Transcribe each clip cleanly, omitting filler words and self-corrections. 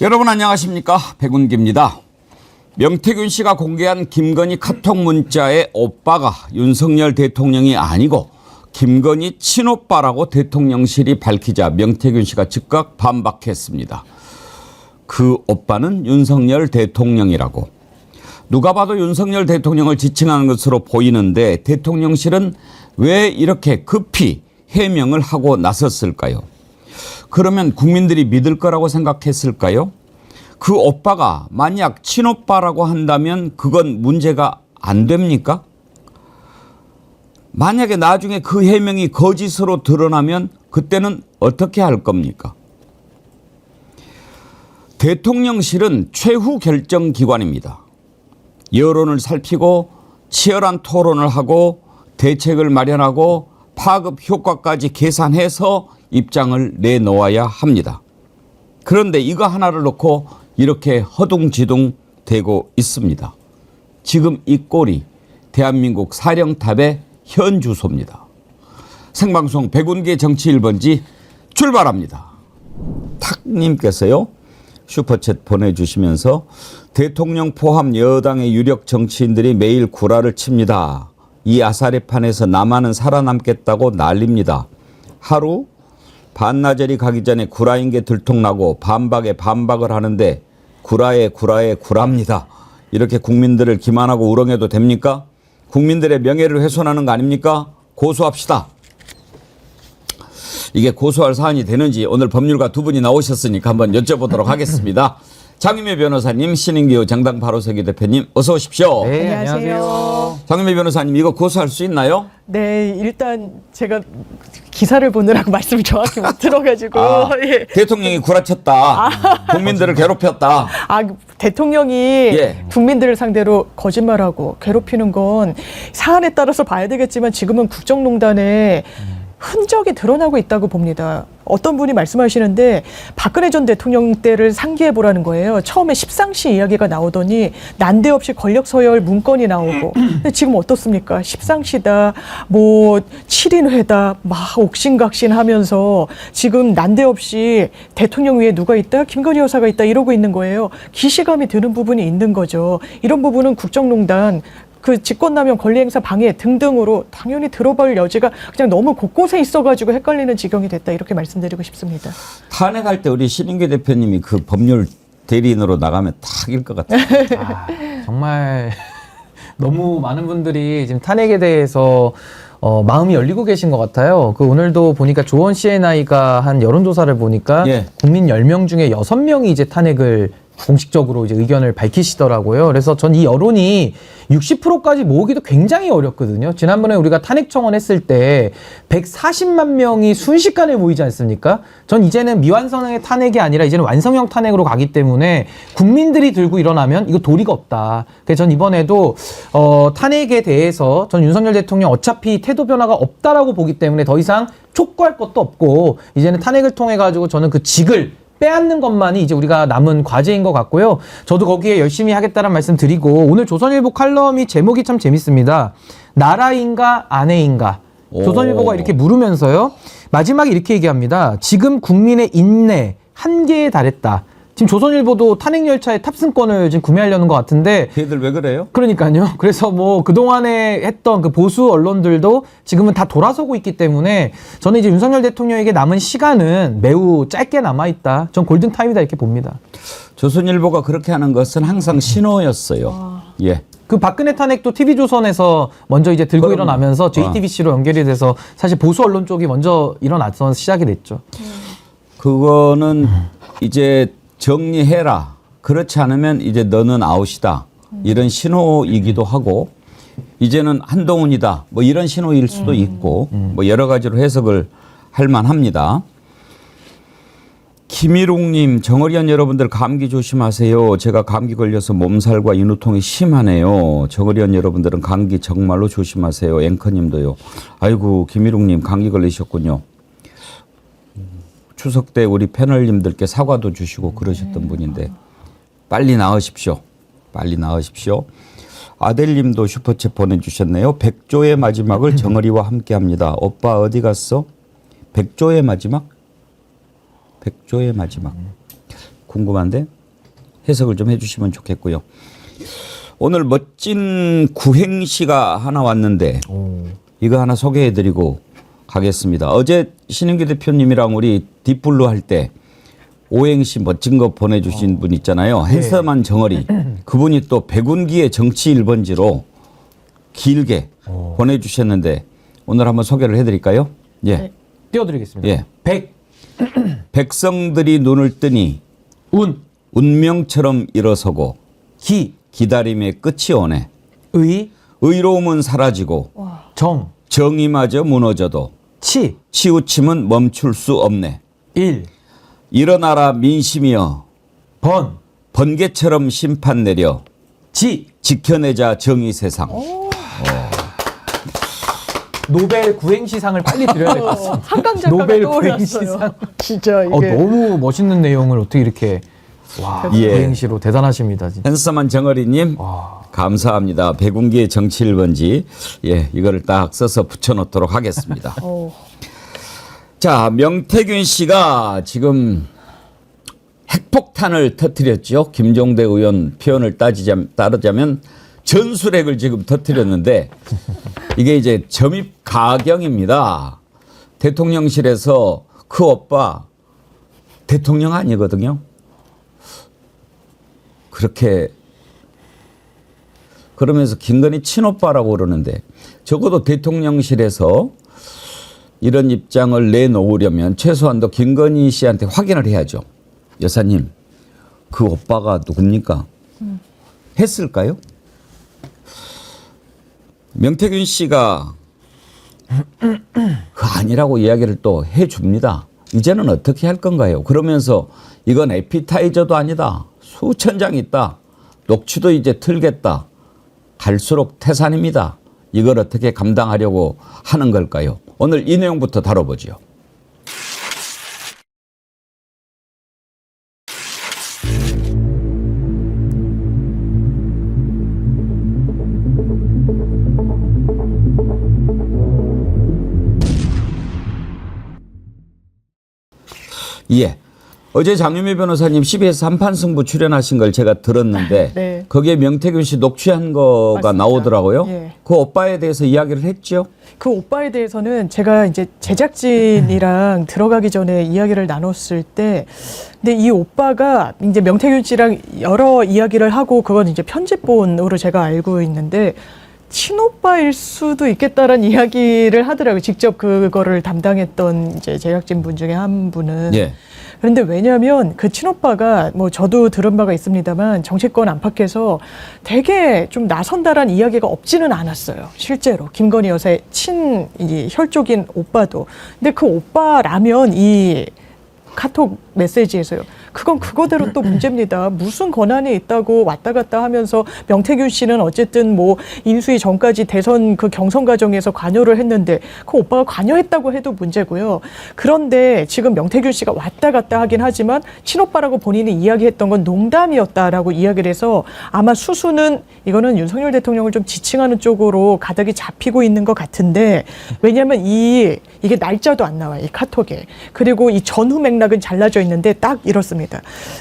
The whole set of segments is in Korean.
여러분 안녕하십니까? 백운기입니다. 명태균 씨가 공개한 김건희 카톡 문자의 오빠가 윤석열 대통령이 아니고 김건희 친오빠라고 대통령실이 밝히자 명태균 씨가 즉각 반박했습니다. 그 오빠는 윤석열 대통령이라고. 누가 봐도 윤석열 대통령을 지칭하는 것으로 보이는데 대통령실은 왜 이렇게 급히 해명을 하고 나섰을까요? 그러면 국민들이 믿을 거라고 생각했을까요? 그 오빠가 만약 친오빠라고 한다면 그건 문제가 안 됩니까? 만약에 나중에 그 해명이 거짓으로 드러나면 그때는 어떻게 할 겁니까? 대통령실은 최후 결정기관입니다. 여론을 살피고 치열한 토론을 하고 대책을 마련하고 파급 효과까지 계산해서 입장을 내놓아야 합니다. 그런데 이거 하나를 놓고 이렇게 허둥지둥 되고 있습니다. 지금 이 꼴이 대한민국 사령탑의 현 주소입니다. 생방송 백운기의 정치 1번지 출발합니다. 탁님께서요. 슈퍼챗 보내주시면서 대통령 포함 여당의 유력 정치인들이 매일 구라를 칩니다. 이 아사리판에서 나만은 살아남겠다고 난립니다. 하루 반나절이 가기 전에 구라인 게 들통나고 반박에 반박을 하는데 구라에 구라입니다. 이렇게 국민들을 기만하고 우롱해도 됩니까? 국민들의 명예를 훼손하는 거 아닙니까? 고소합시다. 이게 고소할 사안이 되는지 오늘 법률가 두 분이 나오셨으니까 한번 여쭤보도록 하겠습니다. 장윤미 변호사님, 신인기호 정당 바로서기 대표님 어서 오십시오. 네, 안녕하세요. 장윤미 변호사님 이거 고소할 수 있나요? 네, 일단 제가 기사를 보느라고 말씀을 정확히 못 들어가지고 예. 대통령이 구라쳤다. 국민들을 괴롭혔다. 대통령이 예. 국민들을 상대로 거짓말하고 괴롭히는 건 사안에 따라서 봐야 되겠지만 지금은 국정농단에 흔적이 드러나고 있다고 봅니다. 어떤 분이 말씀하시는데 박근혜 전 대통령 때를 상기해 보라는 거예요. 처음에 십상시 이야기가 나오더니 난데없이 권력 서열 문건이 나오고 근데 지금 어떻습니까? 십상시다, 뭐 7인회다, 막 옥신각신 하면서 지금 난데없이 대통령 위에 누가 있다? 김건희 여사가 있다 이러고 있는 거예요. 기시감이 드는 부분이 있는 거죠. 이런 부분은 국정농단 그 직권남용 권리행사 방해 등등으로 당연히 들어볼 여지가 그냥 너무 곳곳에 있어가지고 헷갈리는 지경이 됐다 이렇게 말씀드리고 싶습니다. 탄핵할 때 우리 신인규 대표님이 그 법률 대리인으로 나가면 딱 일 것 같아요. 정말 너무 많은 분들이 지금 탄핵에 대해서 마음이 열리고 계신 것 같아요. 그 오늘도 보니까 조원 CNI가 한 여론조사를 보니까 예. 국민 10명 중에 6명이 이제 탄핵을 공식적으로 이제 의견을 밝히시더라고요. 그래서 전 이 여론이 60%까지 모으기도 굉장히 어렵거든요. 지난번에 우리가 탄핵 청원했을 때 140만 명이 순식간에 모이지 않습니까? 전 이제는 미완성의 탄핵이 아니라 이제는 완성형 탄핵으로 가기 때문에 국민들이 들고 일어나면 이거 도리가 없다. 그래서 전 이번에도 탄핵에 대해서 전 윤석열 대통령 어차피 태도 변화가 없다라고 보기 때문에 더 이상 촉구할 것도 없고 이제는 탄핵을 통해 가지고 저는 그 직을 빼앗는 것만이 이제 우리가 남은 과제인 것 같고요. 저도 거기에 열심히 하겠다는 말씀 드리고 오늘 조선일보 칼럼이 제목이 참 재밌습니다. 나라인가 아내인가. 조선일보가 이렇게 물으면서요. 마지막에 이렇게 얘기합니다. 지금 국민의 인내 한계에 달했다. 지금 조선일보도 탄핵열차의 탑승권을 지금 구매하려는 것 같은데. 걔들 왜 그래요? 그러니까요. 그래서 뭐 그동안에 했던 그 보수 언론들도 지금은 다 돌아서고 있기 때문에 저는 이제 윤석열 대통령에게 남은 시간은 매우 짧게 남아있다. 전 골든타임이다 이렇게 봅니다. 조선일보가 그렇게 하는 것은 항상 신호였어요. 예. 그 박근혜 탄핵도 TV조선에서 먼저 이제 들고 일어나면서 JTBC로 연결이 돼서 사실 보수 언론 쪽이 먼저 일어나서 시작이 됐죠. 그거는 이제 정리해라. 그렇지 않으면 이제 너는 아웃이다. 이런 신호이기도 하고 이제는 한동훈이다. 뭐 이런 신호일 수도 있고 뭐 여러 가지로 해석을 할 만합니다. 김일웅님, 정어리원 여러분들 감기 조심하세요. 제가 감기 걸려서 몸살과 인후통이 심하네요. 정어리원 여러분들은 감기 정말로 조심하세요. 앵커님도요. 아이고 김일웅님 감기 걸리셨군요. 추석 때 우리 패널님들께 사과도 주시고 그러셨던 분인데 빨리 나으십시오. 빨리 나으십시오. 아델님도 슈퍼챗 보내주셨네요. 백조의 마지막을 정어리와 함께합니다. 오빠 어디 갔어? 백조의 마지막? 백조의 마지막. 궁금한데 해석을 좀 해주시면 좋겠고요. 오늘 멋진 구행시가 하나 왔는데 이거 하나 소개해드리고 가겠습니다. 어제 신인규 대표님이랑 우리 딥블루 할 때 오행시 멋진 거 보내주신 분 있잖아요. 핸섬한 정어리. 그분이 또 백운기의 정치 1번지로 길게 보내주셨는데 오늘 한번 소개를 해드릴까요? 예. 네. 띄워드리겠습니다. 예. 백, 백성들이 눈을 뜨니 운, 운명처럼 일어서고 기, 기다림의 끝이 오네. 의, 의로움은 사라지고 정, 정의마저 무너져도 치, 치우침은 멈출 수 없네. 일, 일어나라 민심이여 번, 번개처럼 심판 내려 지. 지켜내자 정의 세상. 노벨 구행시상을 빨리 드려야 될 것 같습니다. 한강 작가가 노벨 떠올랐어요. 구행시상. 진짜 이게 너무 멋있는 내용을 어떻게 이렇게 와, 예. 구행시로 대단하십니다. 진짜. 핸섬한 정어리님 감사합니다. 백운기의 정치 1번지 이거를 딱 써서 붙여놓도록 하겠습니다. 자, 명태균 씨가 지금 핵폭탄을 터뜨렸죠. 김종대 의원 표현을 따르자면 전술핵을 지금 터뜨렸는데 이게 이제 점입 가경입니다. 대통령실에서 그 오빠 대통령 아니거든요. 그렇게 그러면서 김건희 친오빠라고 그러는데 적어도 대통령실에서 이런 입장을 내놓으려면 최소한도 김건희 씨한테 확인을 해야죠. 여사님, 그 오빠가 누굽니까? 했을까요? 명태균 씨가 그 아니라고 이야기를 또 해줍니다. 이제는 어떻게 할 건가요? 그러면서 이건 에피타이저도 아니다. 수천 장 있다. 녹취도 이제 틀겠다. 갈수록 태산입니다. 이걸 어떻게 감당하려고 하는 걸까요? 오늘 이 내용부터 다뤄보죠. 예. 어제 장유미 변호사님 CBS 한판 승부 출연하신 걸 제가 들었는데 네. 거기에 명태균 씨 녹취한 거가 맞습니다. 나오더라고요. 예. 그 오빠에 대해서 이야기를 했죠. 그 오빠에 대해서는 제가 이제 제작진이랑 들어가기 전에 이야기를 나눴을 때, 근데 이 오빠가 이제 명태균 씨랑 여러 이야기를 하고 그건 이제 편집본으로 제가 알고 있는데 친오빠일 수도 있겠다라는 이야기를 하더라고요. 직접 그거를 담당했던 이제 제작진 분 중에 한 분은. 예. 그런데 왜냐하면 그 친오빠가 뭐 저도 들은 바가 있습니다만 정치권 안팎에서 되게 좀 나선다라는 이야기가 없지는 않았어요. 실제로 김건희 여사의 이 혈족인 오빠도. 근데 그 오빠라면 이 카톡 메시지에서요. 그건 그거대로 또 문제입니다. 무슨 권한이 있다고 왔다 갔다 하면서 명태균 씨는 어쨌든 뭐 인수위 전까지 대선 그 경선 과정에서 관여를 했는데 그 오빠가 관여했다고 해도 문제고요. 그런데 지금 명태균 씨가 왔다 갔다 하긴 하지만 친오빠라고 본인이 이야기했던 건 농담이었다라고 이야기를 해서 아마 수수는 이거는 윤석열 대통령을 좀 지칭하는 쪽으로 가닥이 잡히고 있는 것 같은데 왜냐하면 이게 날짜도 안 나와요. 이 카톡에. 그리고 이 전후 맥락은 잘라져 있는데 딱 이렇습니다.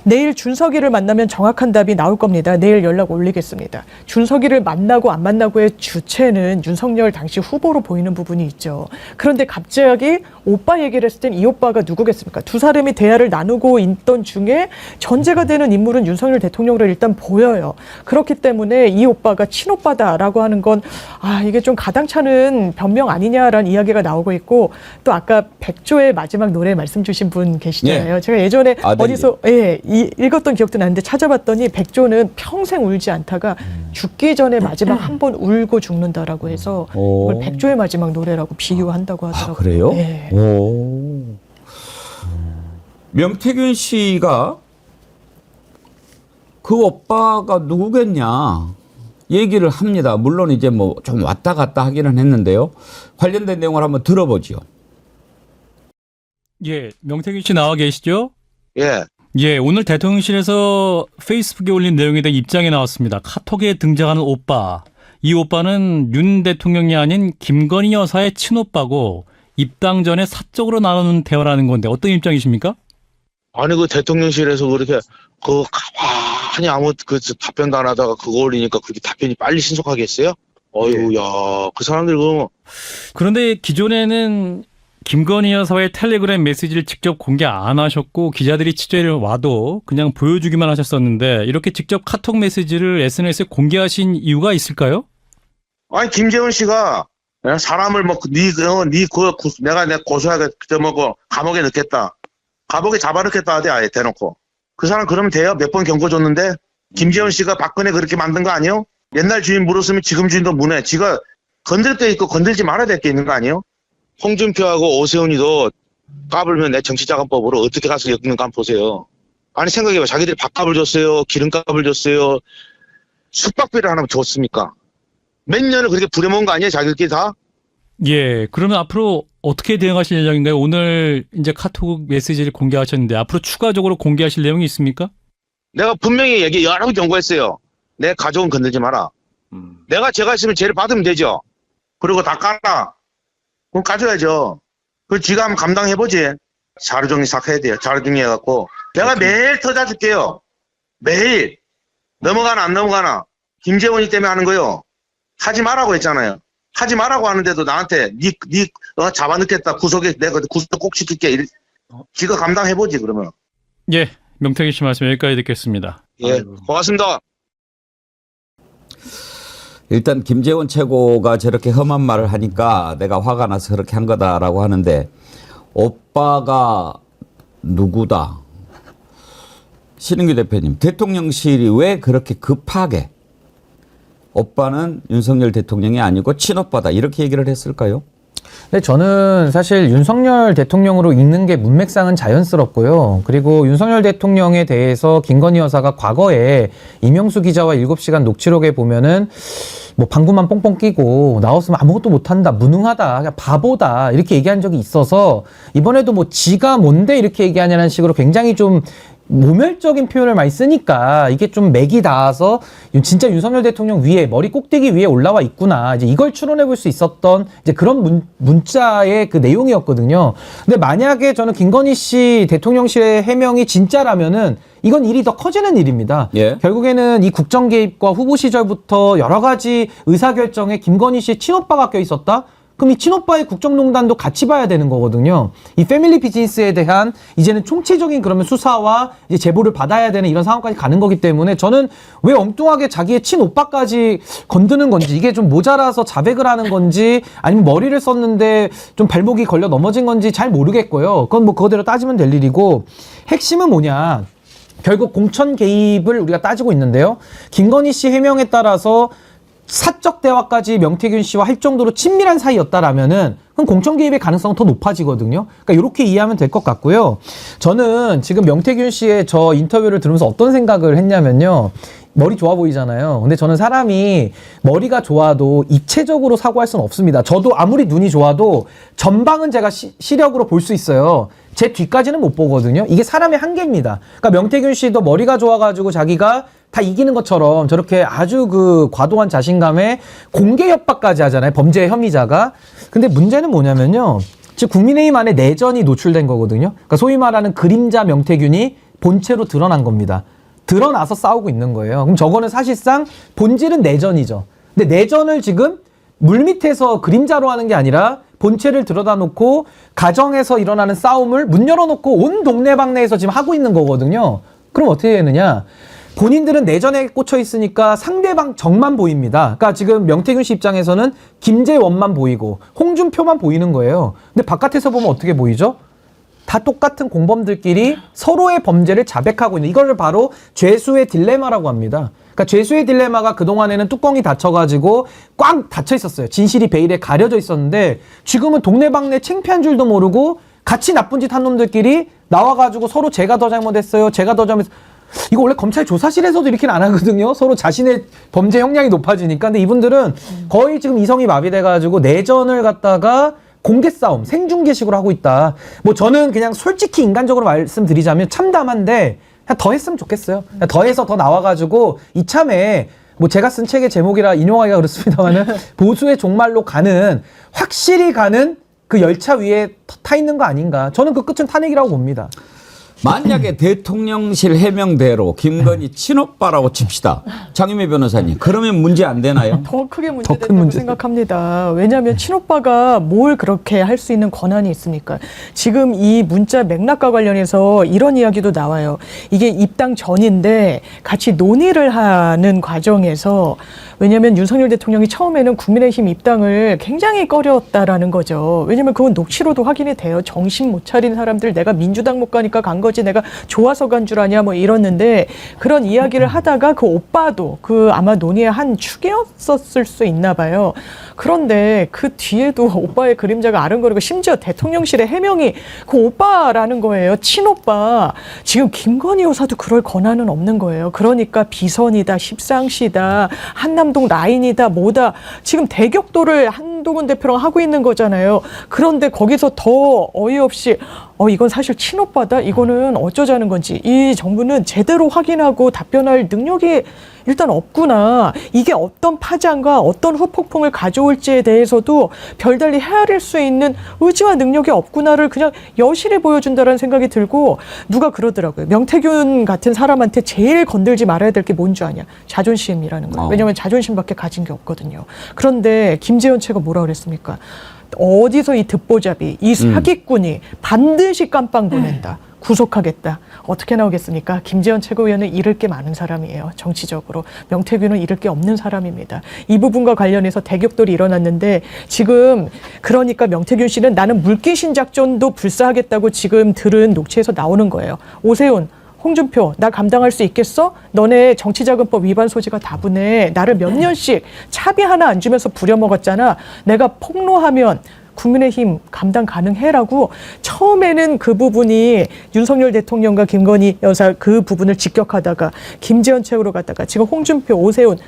내일 준석이를 만나면 정확한 답이 나올 겁니다. 내일 연락 올리겠습니다. 준석이를 만나고 안 만나고의 주체는 윤석열 당시 후보로 보이는 부분이 있죠. 그런데 갑자기 오빠 얘기를 했을 땐 이 오빠가 누구겠습니까? 두 사람이 대화를 나누고 있던 중에 전제가 되는 인물은 윤석열 대통령으로 일단 보여요. 그렇기 때문에 이 오빠가 친오빠다라고 하는 건 이게 좀 가당차는 변명 아니냐라는 이야기가 나오고 있고 또 아까 백조의 마지막 노래 말씀 주신 분 계시잖아요. 예. 제가 예전에 아들이. 어디서 읽었던 기억도 나는데 찾아봤더니 백조는 평생 울지 않다가 죽기 전에 마지막 한 번 울고 죽는다라고 해서 이걸 백조의 마지막 노래라고 비유한다고 하더라고요. 그래요? 네. 오. 명태균 씨가 그 오빠가 누구겠냐 얘기를 합니다. 물론 이제 뭐 좀 왔다 갔다 하기는 했는데요. 관련된 내용을 한번 들어보죠. 예, 명태균 씨 나와 계시죠? 예, 예, 오늘 대통령실에서 페이스북에 올린 내용에 대한 입장이 나왔습니다. 카톡에 등장하는 오빠. 이 오빠는 윤 대통령이 아닌 김건희 여사의 친오빠고 입당 전에 사적으로 나누는 대화라는 건데 어떤 입장이십니까? 아니 그 대통령실에서 그렇게 그 가만히 아무 그 답변도 안 하다가 그거 올리니까 그렇게 답변이 빨리 신속하게 했어요? 어이구 야 그 사람들 그 그런데 기존에는 김건희 여사의 텔레그램 메시지를 직접 공개 안 하셨고 기자들이 취재를 와도 그냥 보여주기만 하셨었는데 이렇게 직접 카톡 메시지를 SNS에 공개하신 이유가 있을까요? 아니 김재원 씨가 사람을 뭐 내가 고소하게 뭐 감옥에 넣겠다. 감옥에 잡아넣겠다 하대 아예 대놓고. 그 사람 그러면 돼요? 몇 번 경고 줬는데 김재원 씨가 박근혜 그렇게 만든 거 아니에요? 옛날 주인 물었으면 지금 주인도 문해. 지가 건들 때 있고 건들지 말아야 될 게 있는 거 아니에요? 홍준표하고 오세훈이도 까불면 내 정치자금법으로 어떻게 가서 엮는가 한번 보세요. 아니 생각해봐. 자기들이 밥값을 줬어요. 기름값을 줬어요. 숙박비를 하나 줬습니까? 몇 년을 그렇게 부려먹은 거 아니에요? 자기들끼리 다? 예, 그러면 앞으로 어떻게 대응하실 예정인가요? 오늘 이제 카톡 메시지를 공개하셨는데 앞으로 추가적으로 공개하실 내용이 있습니까? 내가 분명히 여러 번 경고했어요. 내 가족은 건들지 마라. 제가 있으면 죄를 받으면 되죠. 그리고 다 깔아. 그럼 가져야죠. 그 지가 한번 감당해보지. 자료정리 싹 해야 돼요. 자료정리 해갖고. 내가 매일 터져줄게요. 매일. 넘어가나 안 넘어가나. 김재원이 때문에 하는 거요. 하지 말라고 했잖아요. 하지 말라고 하는데도 나한테 잡아넣겠다. 구속에 내가 구속 꼭 시킬게. 지가 감당해보지 그러면. 예, 명태균 씨 말씀 여기까지 듣겠습니다. 예, 고맙습니다. 일단 김재원 최고가 저렇게 험한 말을 하니까 내가 화가 나서 그렇게 한 거다라고 하는데 오빠가 누구다? 신은규 대표님, 대통령실이 왜 그렇게 급하게 오빠는 윤석열 대통령이 아니고 친오빠다 이렇게 얘기를 했을까요? 근데 저는 사실 윤석열 대통령으로 읽는 게 문맥상은 자연스럽고요. 그리고 윤석열 대통령에 대해서 김건희 여사가 과거에 이명수 기자와 7시간 녹취록에 보면은 뭐 방구만 뽕뽕 끼고 나왔으면 아무것도 못한다, 무능하다, 그냥 바보다 이렇게 얘기한 적이 있어서 이번에도 뭐 지가 뭔데 이렇게 얘기하냐는 식으로 굉장히 좀 모멸적인 표현을 많이 쓰니까 이게 좀 맥이 닿아서 진짜 윤석열 대통령 위에 머리 꼭대기 위에 올라와 있구나 이제 이걸 추론해 볼 수 있었던 이제 그런 문자의 그 내용이었거든요. 근데 만약에 저는 김건희 씨 대통령실의 해명이 진짜라면은 이건 일이 더 커지는 일입니다. 예. 결국에는 이 국정 개입과 후보 시절부터 여러 가지 의사결정에 김건희 씨의 친오빠가 껴 있었다? 그럼 이 친오빠의 국정농단도 같이 봐야 되는 거거든요. 이 패밀리 비즈니스에 대한 이제는 총체적인 그러면 수사와 이제 제보를 받아야 되는 이런 상황까지 가는 거기 때문에 저는 왜 엉뚱하게 자기의 친오빠까지 건드는 건지 이게 좀 모자라서 자백을 하는 건지 아니면 머리를 썼는데 좀 발목이 걸려 넘어진 건지 잘 모르겠고요. 그건 뭐 그거대로 따지면 될 일이고 핵심은 뭐냐. 결국 공천 개입을 우리가 따지고 있는데요. 김건희 씨 해명에 따라서 사적 대화까지 명태균 씨와 할 정도로 친밀한 사이였다라면은 그럼 공천 개입의 가능성은 더 높아지거든요. 그러니까 이렇게 이해하면 될 것 같고요. 저는 지금 명태균 씨의 저 인터뷰를 들으면서 어떤 생각을 했냐면요. 머리 좋아 보이잖아요. 근데 저는 사람이 머리가 좋아도 입체적으로 사고할 수는 없습니다. 저도 아무리 눈이 좋아도 전방은 제가 시력으로 볼 수 있어요. 제 뒤까지는 못 보거든요. 이게 사람의 한계입니다. 그러니까 명태균 씨도 머리가 좋아가지고 자기가 다 이기는 것처럼 저렇게 아주 그 과도한 자신감에 공개 협박까지 하잖아요. 범죄 혐의자가. 근데 문제는 뭐냐면요. 즉 국민의힘 안에 내전이 노출된 거거든요. 그러니까 소위 말하는 그림자 명태균이 본체로 드러난 겁니다. 드러나서 싸우고 있는 거예요. 그럼 저거는 사실상 본질은 내전이죠. 근데 내전을 지금 물밑에서 그림자로 하는 게 아니라 본체를 들여다 놓고 가정에서 일어나는 싸움을 문 열어놓고 온 동네방네에서 지금 하고 있는 거거든요. 그럼 어떻게 되느냐? 본인들은 내전에 꽂혀 있으니까 상대방 정만 보입니다. 그러니까 지금 명태균 씨 입장에서는 김재원만 보이고 홍준표만 보이는 거예요. 근데 바깥에서 보면 어떻게 보이죠? 다 똑같은 공범들끼리 서로의 범죄를 자백하고 있는 이걸 바로 죄수의 딜레마라고 합니다. 그러니까 죄수의 딜레마가 그동안에는 뚜껑이 닫혀가지고 꽉 닫혀 있었어요. 진실이 베일에 가려져 있었는데 지금은 동네방네 창피한 줄도 모르고 같이 나쁜 짓 한 놈들끼리 나와가지고 서로 제가 더 잘못했어요. 제가 더 잘못했어요. 이거 원래 검찰 조사실에서도 이렇게는 안 하거든요. 서로 자신의 범죄 형량이 높아지니까. 근데 이분들은 거의 지금 이성이 마비돼가지고 내전을 갖다가 공개 싸움, 생중계식으로 하고 있다. 뭐 저는 그냥 솔직히 인간적으로 말씀드리자면 참담한데 그냥 더 했으면 좋겠어요. 그냥 더 해서 더 나와가지고 이참에 뭐 제가 쓴 책의 제목이라 인용하기가 그렇습니다만은 보수의 종말로 가는 확실히 가는 그 열차 위에 타 있는 거 아닌가. 저는 그 끝은 탄핵이라고 봅니다. 만약에 대통령실 해명대로 김건희 친오빠라고 칩시다. 장유미 변호사님. 그러면 문제 안 되나요? 더 크게 큰 문제된다고 문제. 생각합니다. 왜냐하면 친오빠가 뭘 그렇게 할 수 있는 권한이 있습니까? 지금 이 문자 맥락과 관련해서 이런 이야기도 나와요. 이게 입당 전인데 같이 논의를 하는 과정에서 왜냐하면 윤석열 대통령이 처음에는 국민의힘 입당을 굉장히 꺼렸다라는 거죠. 왜냐하면 그건 녹취로도 확인이 돼요. 정신 못 차린 사람들 내가 민주당 못 가니까 간 거지 내가 좋아서 간 줄 아냐 뭐 이러는데 그런 이야기를 하다가 그 오빠도 그 아마 논의의 한 축이었었을 수 있나 봐요. 그런데 그 뒤에도 오빠의 그림자가 아른거리고 심지어 대통령실의 해명이 그 오빠라는 거예요. 친오빠. 지금 김건희 여사도 그럴 권한은 없는 거예요. 그러니까 비선이다, 십상시다, 한남동 라인이다, 뭐다. 지금 대격도를 한동훈 대표랑 하고 있는 거잖아요. 그런데 거기서 더 어이없이 이건 사실 친오빠다? 이거는 어쩌자는 건지. 이 정부는 제대로 확인하고 답변할 능력이 일단 없구나. 이게 어떤 파장과 어떤 후폭풍을 가져올지에 대해서도 별달리 헤아릴 수 있는 의지와 능력이 없구나를 그냥 여실히 보여준다라는 생각이 들고 누가 그러더라고요. 명태균 같은 사람한테 제일 건들지 말아야 될 게 뭔 줄 아냐. 자존심이라는 거예요. 왜냐하면 자존심밖에 가진 게 없거든요. 그런데 김재원 최고 뭐라 그랬습니까? 어디서 이 듣보잡이, 이 사기꾼이 반드시 깜빵 보낸다. 구속하겠다. 어떻게 나오겠습니까? 김재원 최고위원은 잃을 게 많은 사람이에요. 정치적으로. 명태균은 잃을 게 없는 사람입니다. 이 부분과 관련해서 대격돌이 일어났는데 지금 그러니까 명태균 씨는 나는 물귀신 작전도 불사하겠다고 지금 들은 녹취에서 나오는 거예요. 오세훈, 홍준표, 나 감당할 수 있겠어? 너네 정치자금법 위반 소지가 다분해. 나를 몇 년씩 차비 하나 안 주면서 부려먹었잖아. 내가 폭로하면 국민의힘 감당 가능해라고 처음에는 그 부분이 윤석열 대통령과 김건희 여사 그 부분을 직격하다가 김재원 최고로 갔다가 지금 홍준표, 오세훈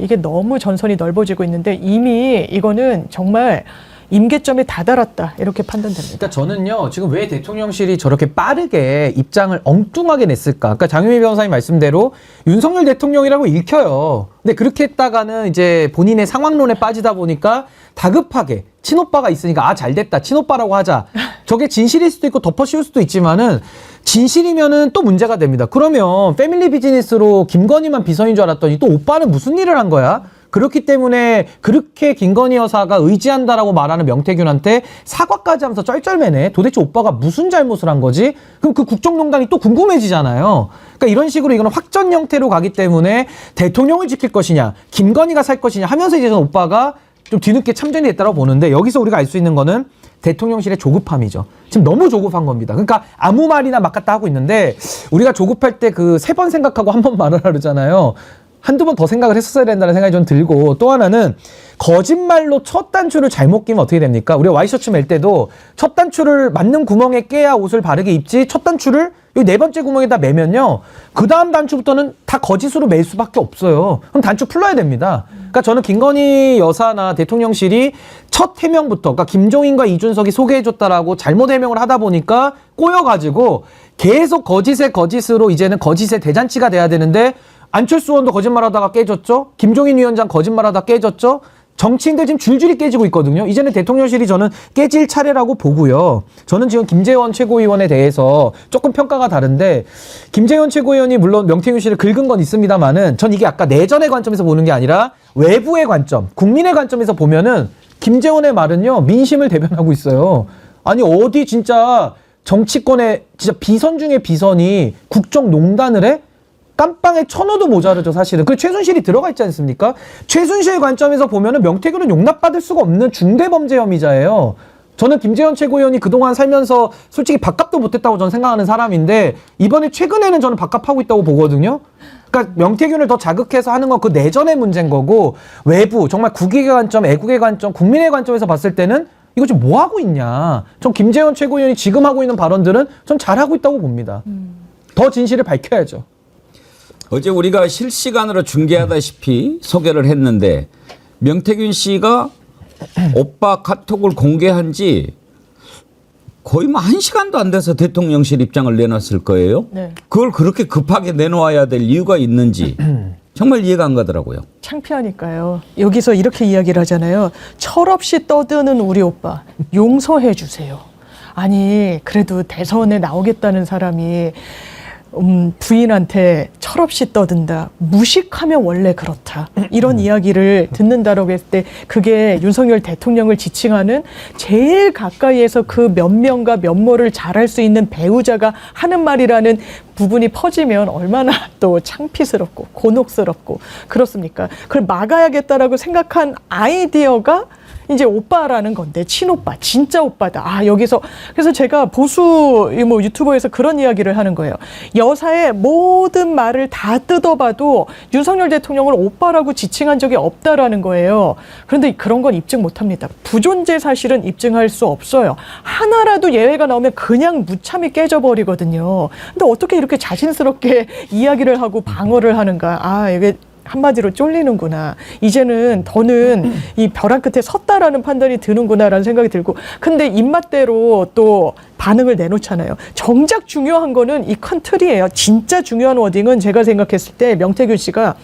이게 너무 전선이 넓어지고 있는데 이미 이거는 정말 임계점에 다다랐다 이렇게 판단됩니다. 그러니까 저는요 지금 왜 대통령실이 저렇게 빠르게 입장을 엉뚱하게 냈을까? 그러니까 장유미 변호사님 말씀대로 윤석열 대통령이라고 읽혀요. 근데 그렇게 했다가는 이제 본인의 상황론에 빠지다 보니까 다급하게 친오빠가 있으니까 잘됐다 친오빠라고 하자. 저게 진실일 수도 있고 덮어씌울 수도 있지만은 진실이면은 또 문제가 됩니다. 그러면 패밀리 비즈니스로 김건희만 비선인 줄 알았더니 또 오빠는 무슨 일을 한 거야? 그렇기 때문에 그렇게 김건희 여사가 의지한다라고 말하는 명태균한테 사과까지 하면서 쩔쩔매네. 도대체 오빠가 무슨 잘못을 한 거지? 그럼 그 국정농단이 또 궁금해지잖아요. 그러니까 이런 식으로 이거는 확전 형태로 가기 때문에 대통령을 지킬 것이냐, 김건희가 살 것이냐 하면서 이제 오빠가 좀 뒤늦게 참전이 됐다고 보는데 여기서 우리가 알 수 있는 거는 대통령실의 조급함이죠. 지금 너무 조급한 겁니다. 그러니까 아무 말이나 막 갖다 하고 있는데 우리가 조급할 때 그 3번 생각하고 한 번 말을 하잖아요. 한두 번 더 생각을 했었어야 된다는 생각이 좀 들고 또 하나는 거짓말로 첫 단추를 잘못 끼면 어떻게 됩니까? 우리가 와이셔츠 맬 때도 첫 단추를 맞는 구멍에 깨야 옷을 바르게 입지 첫 단추를 여기 4번째 구멍에다 매면요. 그 다음 단추부터는 다 거짓으로 맬 수밖에 없어요. 그럼 단추 풀러야 됩니다. 그러니까 저는 김건희 여사나 대통령실이 첫 해명부터 그러니까 김종인과 이준석이 소개해줬다라고 잘못 해명을 하다 보니까 꼬여가지고 계속 거짓의 거짓으로 이제는 거짓의 대잔치가 돼야 되는데 안철수 의원도 거짓말하다가 깨졌죠. 김종인 위원장 거짓말하다 깨졌죠. 정치인들 지금 줄줄이 깨지고 있거든요. 이제는 대통령실이 저는 깨질 차례라고 보고요. 저는 지금 김재원 최고위원에 대해서 조금 평가가 다른데 김재원 최고위원이 물론 명태균 씨를 긁은 건 있습니다만은 전 이게 아까 내전의 관점에서 보는 게 아니라 외부의 관점, 국민의 관점에서 보면은 김재원의 말은요. 민심을 대변하고 있어요. 아니 어디 진짜 정치권의 진짜 비선 중에 비선이 국정농단을 해? 깜빵에 천호도 모자르죠, 사실은. 그 최순실이 들어가 있지 않습니까? 최순실 관점에서 보면은 명태균은 용납받을 수가 없는 중대범죄 혐의자예요. 저는 김재원 최고위원이 그동안 살면서 솔직히 밥값도 못했다고 저는 생각하는 사람인데 이번에 최근에는 저는 밥값하고 있다고 보거든요. 그러니까 명태균을 더 자극해서 하는 건 그 내전의 문제인 거고 외부 정말 국익의 관점, 애국의 관점, 국민의 관점에서 봤을 때는 이거 지금 뭐 하고 있냐. 전 김재원 최고위원이 지금 하고 있는 발언들은 전 잘하고 있다고 봅니다. 더 진실을 밝혀야죠. 어제 우리가 실시간으로 중계하다시피 소개를 했는데 명태균 씨가 오빠 카톡을 공개한 지 거의 뭐 1시간도 안 돼서 대통령실 입장을 내놨을 거예요. 네. 그걸 그렇게 급하게 내놓아야 될 이유가 있는지 정말 이해가 안 가더라고요. 창피하니까요. 여기서 이렇게 이야기를 하잖아요. 철없이 떠드는 우리 오빠 용서해 주세요. 아니 그래도 대선에 나오겠다는 사람이 부인한테 철없이 떠든다. 무식하면 원래 그렇다. 이런 이야기를 듣는다라고 했을 때 그게 윤석열 대통령을 지칭하는 제일 가까이에서 그 몇 명과 면모를 잘할 수 있는 배우자가 하는 말이라는 부분이 퍼지면 얼마나 또 창피스럽고 곤혹스럽고 그렇습니까? 그걸 막아야겠다라고 생각한 아이디어가 이제 오빠라는 건데, 친오빠, 진짜 오빠다. 아, 여기서. 그래서 제가 보수 뭐 유튜버에서 그런 이야기를 하는 거예요. 여사의 모든 말을 다 뜯어봐도 윤석열 대통령을 오빠라고 지칭한 적이 없다라는 거예요. 그런데 그런 건 입증 못 합니다. 부존재 사실은 입증할 수 없어요. 하나라도 예외가 나오면 그냥 무참히 깨져버리거든요. 근데 어떻게 이렇게 자신스럽게 이야기를 하고 방어를 하는가. 아, 이게 한마디로 쫄리는구나. 이제는 더는 이 벼랑 끝에 섰다라는 판단이 드는구나라는 생각이 들고, 근데 입맛대로 또 반응을 내놓잖아요. 정작 중요한 거는 이 큰 틀이에요. 진짜 중요한 워딩은 제가 생각했을 때 명태균 씨가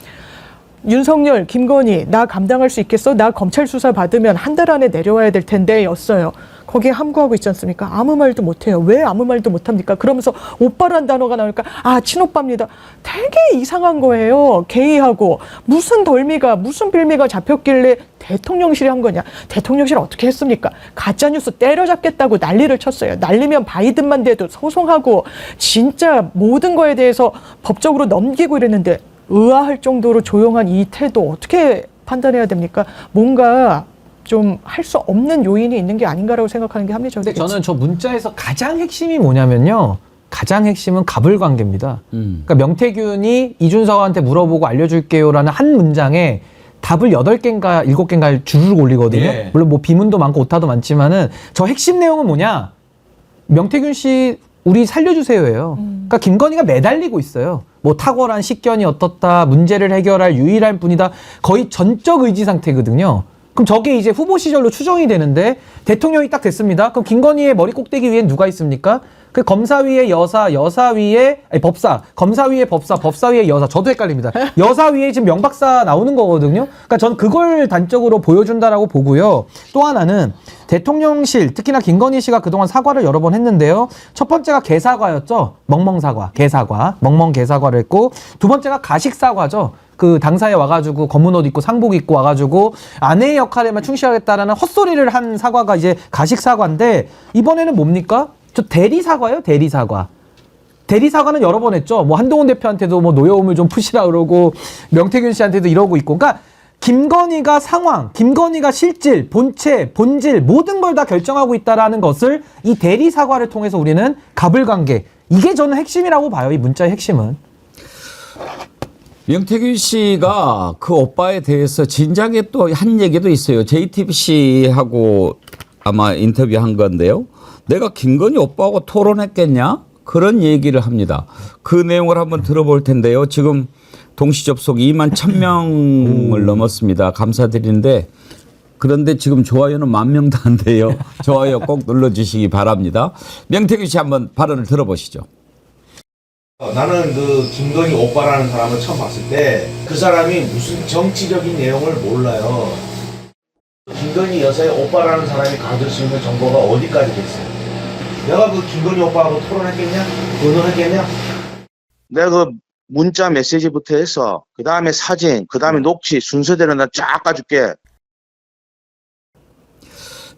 윤석열, 김건희 나 감당할 수 있겠어? 나 검찰 수사 받으면 한 달 안에 내려와야 될 텐데 였어요. 거기에 함구하고 있지 않습니까? 아무 말도 못해요. 왜 아무 말도 못합니까? 그러면서 오빠란 단어가 나오니까 아, 친오빠입니다. 되게 이상한 거예요. 개의하고 무슨 덜미가 무슨 빌미가 잡혔길래 대통령실이 한 거냐. 대통령실 어떻게 했습니까? 가짜뉴스 때려잡겠다고 난리를 쳤어요. 날리면 바이든만 돼도 소송하고 진짜 모든 거에 대해서 법적으로 넘기고 이랬는데 의아할 정도로 조용한 이 태도 어떻게 판단해야 됩니까? 뭔가 좀 할 수 없는 요인이 있는 게 아닌가라고 생각하는 게 합리적이죠. 근데 저는 저 문자에서 가장 핵심이 뭐냐면요. 가장 핵심은 갑을 관계입니다. 그러니까 명태균이 이준석한테 물어보고 알려줄게요라는 한 문장에 답을 8개인가 7개인가 주르륵 올리거든요. 예. 물론 뭐 비문도 많고 오타도 많지만은 저 핵심 내용은 뭐냐. 명태균 씨 우리 살려주세요예요. 그러니까 김건희가 매달리고 있어요. 뭐 탁월한 식견이 어떻다, 문제를 해결할 유일한 분이다. 거의 전적 의지 상태거든요. 그럼 저게 이제 후보 시절로 추정이 되는데 대통령이 딱 됐습니다. 그럼 김건희의 머리 꼭대기 위엔 누가 있습니까? 그 검사 위에 여사, 여사 위에 아니 법사, 검사 위에 법사, 법사 위에 여사. 저도 헷갈립니다. 여사 위에 지금 명박사 나오는 거거든요. 그러니까 저는 그걸 단적으로 보여준다라고 보고요. 또 하나는 대통령실, 특히나 김건희 씨가 그동안 사과를 여러 번 했는데요. 첫 번째가 개사과였죠. 멍멍사과, 개사과, 멍멍 개사과를 했고, 두 번째가 가식사과죠. 그 당사에 와가지고 검은 옷 입고 상복 입고 와가지고 아내의 역할에만 충실하겠다라는 헛소리를 한 사과가 이제 가식사과인데, 이번에는 뭡니까? 저 대리사과예요, 대리사과. 대리사과는 여러 번 했죠. 뭐 한동훈 대표한테도 뭐 노여움을 좀 푸시라 그러고 명태균 씨한테도 이러고 있고. 그러니까 김건희가 상황, 김건희가 실질, 본체, 본질 모든 걸 다 결정하고 있다라는 것을 이 대리사과를 통해서 우리는 갑을관계. 이게 저는 핵심이라고 봐요. 이 문자의 핵심은. 명태균 씨가 그 오빠에 대해서 진작에 또 한 얘기도 있어요. JTBC하고 아마 인터뷰한 건데요. 내가 김건희 오빠하고 토론했겠냐? 그런 얘기를 합니다. 그 내용을 한번 들어볼 텐데요. 지금 동시 접속 2만 1,000명을 넘었습니다. 감사드리는데, 그런데 지금 좋아요는 10,000명도 안 돼요. 좋아요 꼭 눌러주시기 바랍니다. 명태균 씨 한번 발언을 들어보시죠. 나는 그 김건희 오빠라는 사람을 처음 봤을 때 그 사람이 무슨 정치적인 내용을 몰라요. 김건희 여사의 오빠라는 사람이 가질 수 있는 정보가 어디까지 됐어요? 내가 그 김건희 오빠하고 토론했겠냐? 의논했겠냐? 내가 그 문자 메시지부터 해서 그 다음에 사진, 그 다음에 녹취 순서대로 나 쫙 가줄게.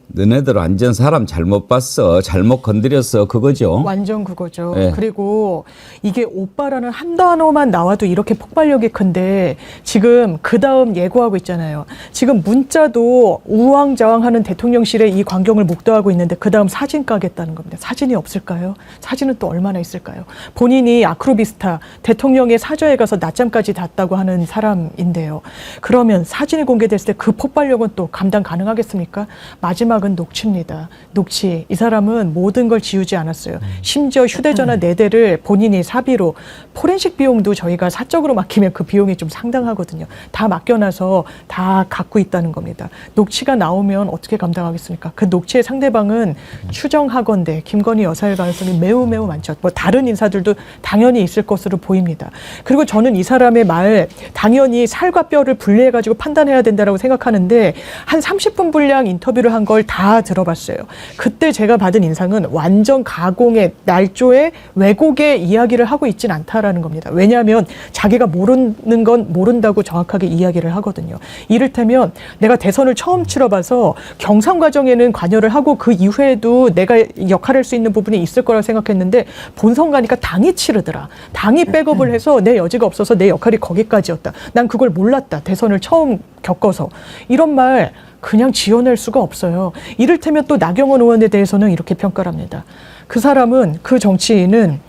너네들 완전 사람 잘못 봤어. 잘못 건드렸어. 그거죠. 완전 그거죠. 네. 그리고 이게 오빠라는 한 단어만 나와도 이렇게 폭발력이 큰데 지금 그 다음 예고하고 있잖아요. 지금 문자도 우왕좌왕하는 대통령실의 이 광경을 목도하고 있는데 그 다음 사진 까겠다는 겁니다. 사진이 없을까요? 사진은 또 얼마나 있을까요? 본인이 아크로비스타 대통령의 사저에 가서 낮잠까지 잤다고 하는 사람인데요. 그러면 사진이 공개됐을 때 그 폭발력은 또 감당 가능하겠습니까? 마지막은 녹취입니다. 녹취. 이 사람은 모든 걸 지우지 않았어요. 심지어 휴대전화 4대를 본인이 사비로, 포렌식 비용도 저희가 사적으로 맡기면 그 비용이 좀 상당하거든요. 다 맡겨놔서 다 갖고 있다는 겁니다. 녹취가 나오면 어떻게 감당하겠습니까? 그 녹취의 상대방은 추정하건대 김건희 여사일 가능성이 매우 많죠. 뭐 다른 인사들도 당연히 있을 것으로 보입니다. 그리고 저는 이 사람의 말 당연히 살과 뼈를 분리해가지고 판단해야 된다라고 생각하는데 한 30분 분량 인터뷰를 한 걸 다 들어봤어요. 그때 제가 받은 인상은 완전 가공의 날조의 왜곡의 이야기를 하고 있진 않다라는 겁니다. 왜냐하면 자기가 모르는 건 모른다고 정확하게 이야기를 하거든요. 이를테면 내가 대선을 처음 치러봐서 경선 과정에는 관여를 하고 그 이후에도 내가 역할할 수 있는 부분이 있을 거라고 생각했는데 본선 가니까 당이 치르더라. 당이 백업을 해서 내 여지가 없어서 내 역할이 거기까지였다. 난 그걸 몰랐다. 대선을 처음 겪어서. 이런 말 그냥 지어낼 수가 없어요. 이를테면 또 나경원 의원에 대해서는 이렇게 평가를 합니다. 그 사람은, 그 정치인은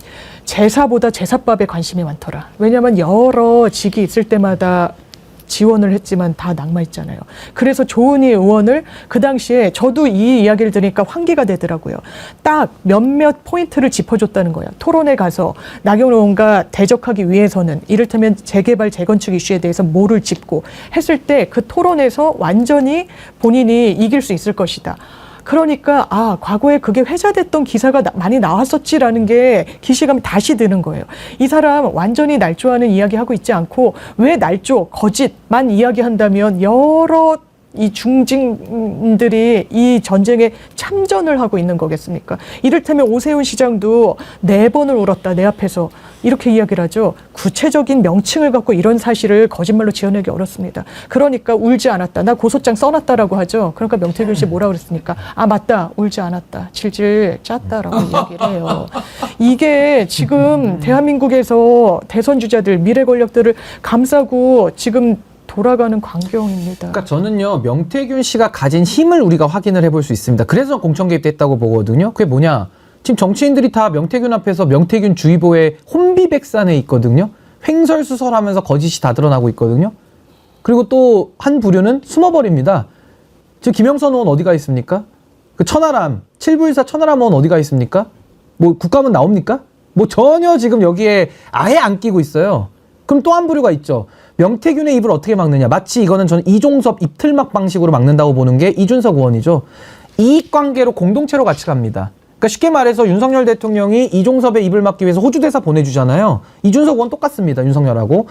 제사보다 제사밥에 관심이 많더라. 왜냐하면 여러 직이 있을 때마다 지원을 했지만 다 낙마했잖아요. 그래서 조은희 의원을 그 당시에 저도 이 이야기를 들으니까 환기가 되더라고요. 딱 몇몇 포인트를 짚어줬다는 거예요. 토론에 가서 나경원 의원과 대적하기 위해서는 이를테면 재개발, 재건축 이슈에 대해서 뭐를 짚고 했을 때 그 토론에서 완전히 본인이 이길 수 있을 것이다. 그러니까 과거에 그게 회자됐던 기사가 많이 나왔었지라는 게 기시감이 다시 드는 거예요. 이 사람 완전히 날조하는 이야기하고 있지 않고 왜 날조, 거짓만 이야기한다면 여러 이 중진들이 이 전쟁에 참전을 하고 있는 거겠습니까? 이를테면 오세훈 시장도 4번을 울었다, 내 앞에서. 이렇게 이야기를 하죠. 구체적인 명칭을 갖고 이런 사실을 거짓말로 지어내기 어렵습니다. 그러니까 울지 않았다. 나 고소장 써놨다라고 하죠. 그러니까 명태균 씨 뭐라 그랬습니까? 맞다. 울지 않았다. 질질 짰다라고 이야기를 해요. 이게 지금 대한민국에서 대선 주자들, 미래 권력들을 감싸고 지금 돌아가는 광경입니다. 그러니까 저는요, 명태균 씨가 가진 힘을 우리가 확인을 해볼 수 있습니다. 그래서 공천 개입됐다고 보거든요. 그게 뭐냐? 지금 정치인들이 다 명태균 앞에서 명태균 주의보에 혼비백산해 있거든요. 횡설수설하면서 거짓이 다 드러나고 있거든요. 그리고 또 한 부류는 숨어버립니다. 지금 김영선 의원 어디가 있습니까? 그 천하람, 7914 천하람 의원 어디가 있습니까? 뭐 국감은 나옵니까? 뭐 전혀 지금 여기에 아예 안 끼고 있어요. 그럼 또 한 부류가 있죠. 명태균의 입을 어떻게 막느냐. 마치 이거는 저는 이종섭 입틀막 방식으로 막는다고 보는 게 이준석 의원이죠. 이익관계로 공동체로 같이 갑니다. 그러니까 쉽게 말해서 윤석열 대통령이 이종섭의 입을 막기 위해서 호주 대사 보내주잖아요. 이준석 의원 똑같습니다. 윤석열하고.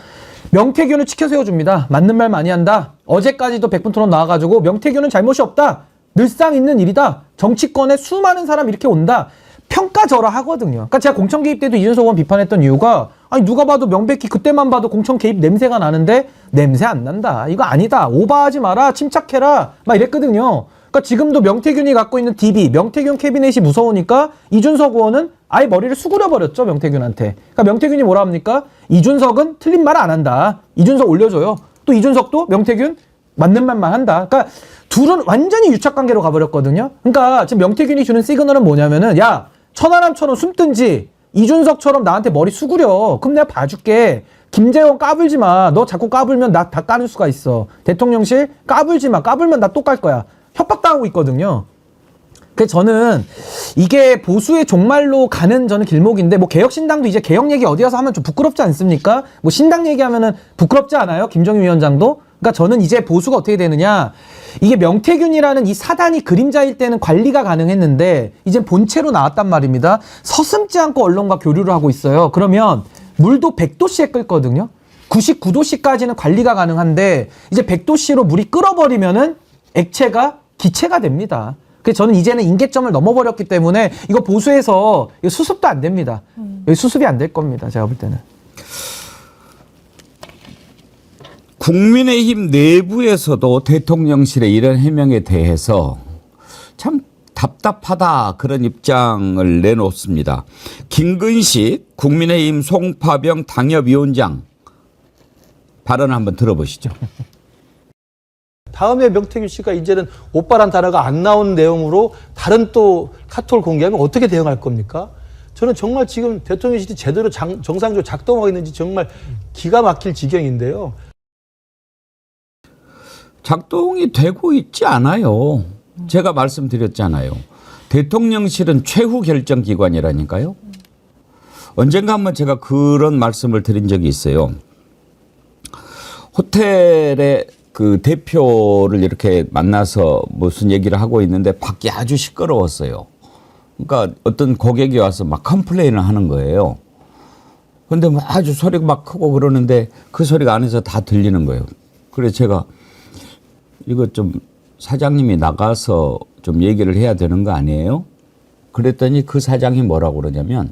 명태균을 치켜 세워줍니다. 맞는 말 많이 한다. 어제까지도 100분 토론 나와가지고 명태균은 잘못이 없다. 늘상 있는 일이다. 정치권에 수많은 사람 이렇게 온다. 평가절하 하거든요. 그러니까 제가 공천 개입 때도 이준석 의원 비판했던 이유가 누가 봐도 명백히 그때만 봐도 공천 개입 냄새가 나는데 냄새 안 난다. 이거 아니다. 오버하지 마라. 침착해라. 막 이랬거든요. 그러니까 지금도 명태균이 갖고 있는 DB, 명태균 캐비넷이 무서우니까 이준석 의원은 아예 머리를 수그려 버렸죠. 명태균한테. 그러니까 명태균이 뭐라 합니까? 이준석은 틀린 말 안 한다. 이준석 올려줘요. 또 이준석도 명태균 맞는 말만 한다. 그러니까 둘은 완전히 유착관계로 가버렸거든요. 그러니까 지금 명태균이 주는 시그널은 뭐냐면은 야, 천하람처럼 숨든지 이준석처럼 나한테 머리 수그려. 그럼 내가 봐줄게. 김재원 까불지 마. 너 자꾸 까불면 나 다 까는 수가 있어. 대통령실 까불지 마. 까불면 나 또 깔 거야. 협박당하고 있거든요. 그래서 저는 이게 보수의 종말로 가는 저는 길목인데 뭐 개혁신당도 이제 개혁 얘기 어디 가서 하면 좀 부끄럽지 않습니까? 뭐 신당 얘기하면은 부끄럽지 않아요? 김정인 위원장도. 그러니까 저는 이제 보수가 어떻게 되느냐. 이게 명태균이라는 이 사단이 그림자일 때는 관리가 가능했는데 이제 본체로 나왔단 말입니다. 서슴지 않고 언론과 교류를 하고 있어요. 그러면 물도 100도씨에 끓거든요. 99도씨까지는 관리가 가능한데 이제 100도씨로 물이 끓어버리면은 액체가 기체가 됩니다. 그래서 저는 이제는 임계점을 넘어버렸기 때문에 이거 보수에서 이거 수습도 안 됩니다. 여기 수습이 안 될 겁니다. 제가 볼 때는. 국민의힘 내부에서도 대통령실의 이런 해명에 대해서 참 답답하다 그런 입장을 내놓습니다. 김근식 국민의힘 송파병 당협위원장 발언을 한번 들어보시죠. 다음에 명태균 씨가 이제는 오빠란 단어가 안 나온 내용으로 다른 또 카톡을 공개하면 어떻게 대응할 겁니까? 저는 정말 지금 대통령실이 제대로 정상적으로 작동하고 있는지 정말 기가 막힐 지경인데요. 작동이 되고 있지 않아요. 제가 말씀드렸잖아요. 대통령실은 최후 결정기관이라니까요. 언젠가 한번 제가 그런 말씀을 드린 적이 있어요. 호텔에 그 대표를 이렇게 만나서 무슨 얘기를 하고 있는데 밖이 아주 시끄러웠어요. 그러니까 어떤 고객이 와서 막 컴플레인을 하는 거예요. 그런데 뭐 아주 소리가 막 크고 그러는데 그 소리가 안에서 다 들리는 거예요. 그래서 제가 이거 좀 사장님이 나가서 좀 얘기를 해야 되는 거 아니에요? 그랬더니 그 사장이 뭐라고 그러냐면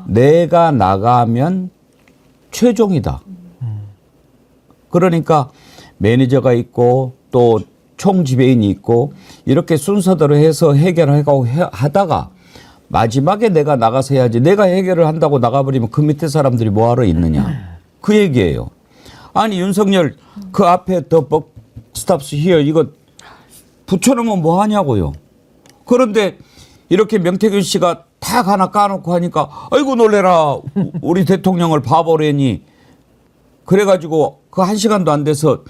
내가 나가면 최종이다. 그러니까 매니저가 있고 또 총지배인이 있고 이렇게 순서대로 해서 해결하고 하다가 마지막에 내가 나가서 해야지. 내가 해결을 한다고 나가버리면 그 밑에 사람들이 뭐하러 있느냐. 그 얘기예요. 아니 윤석열 그 앞에 더 스탑스 히어 이거 붙여놓으면 뭐 하냐고요. 그런데 이렇게 명태균 씨가 탁 하나 까놓고 하니까 아이고 놀래라. 우리 대통령을 바보래니. 그래가지고 그 1시간도 안 돼서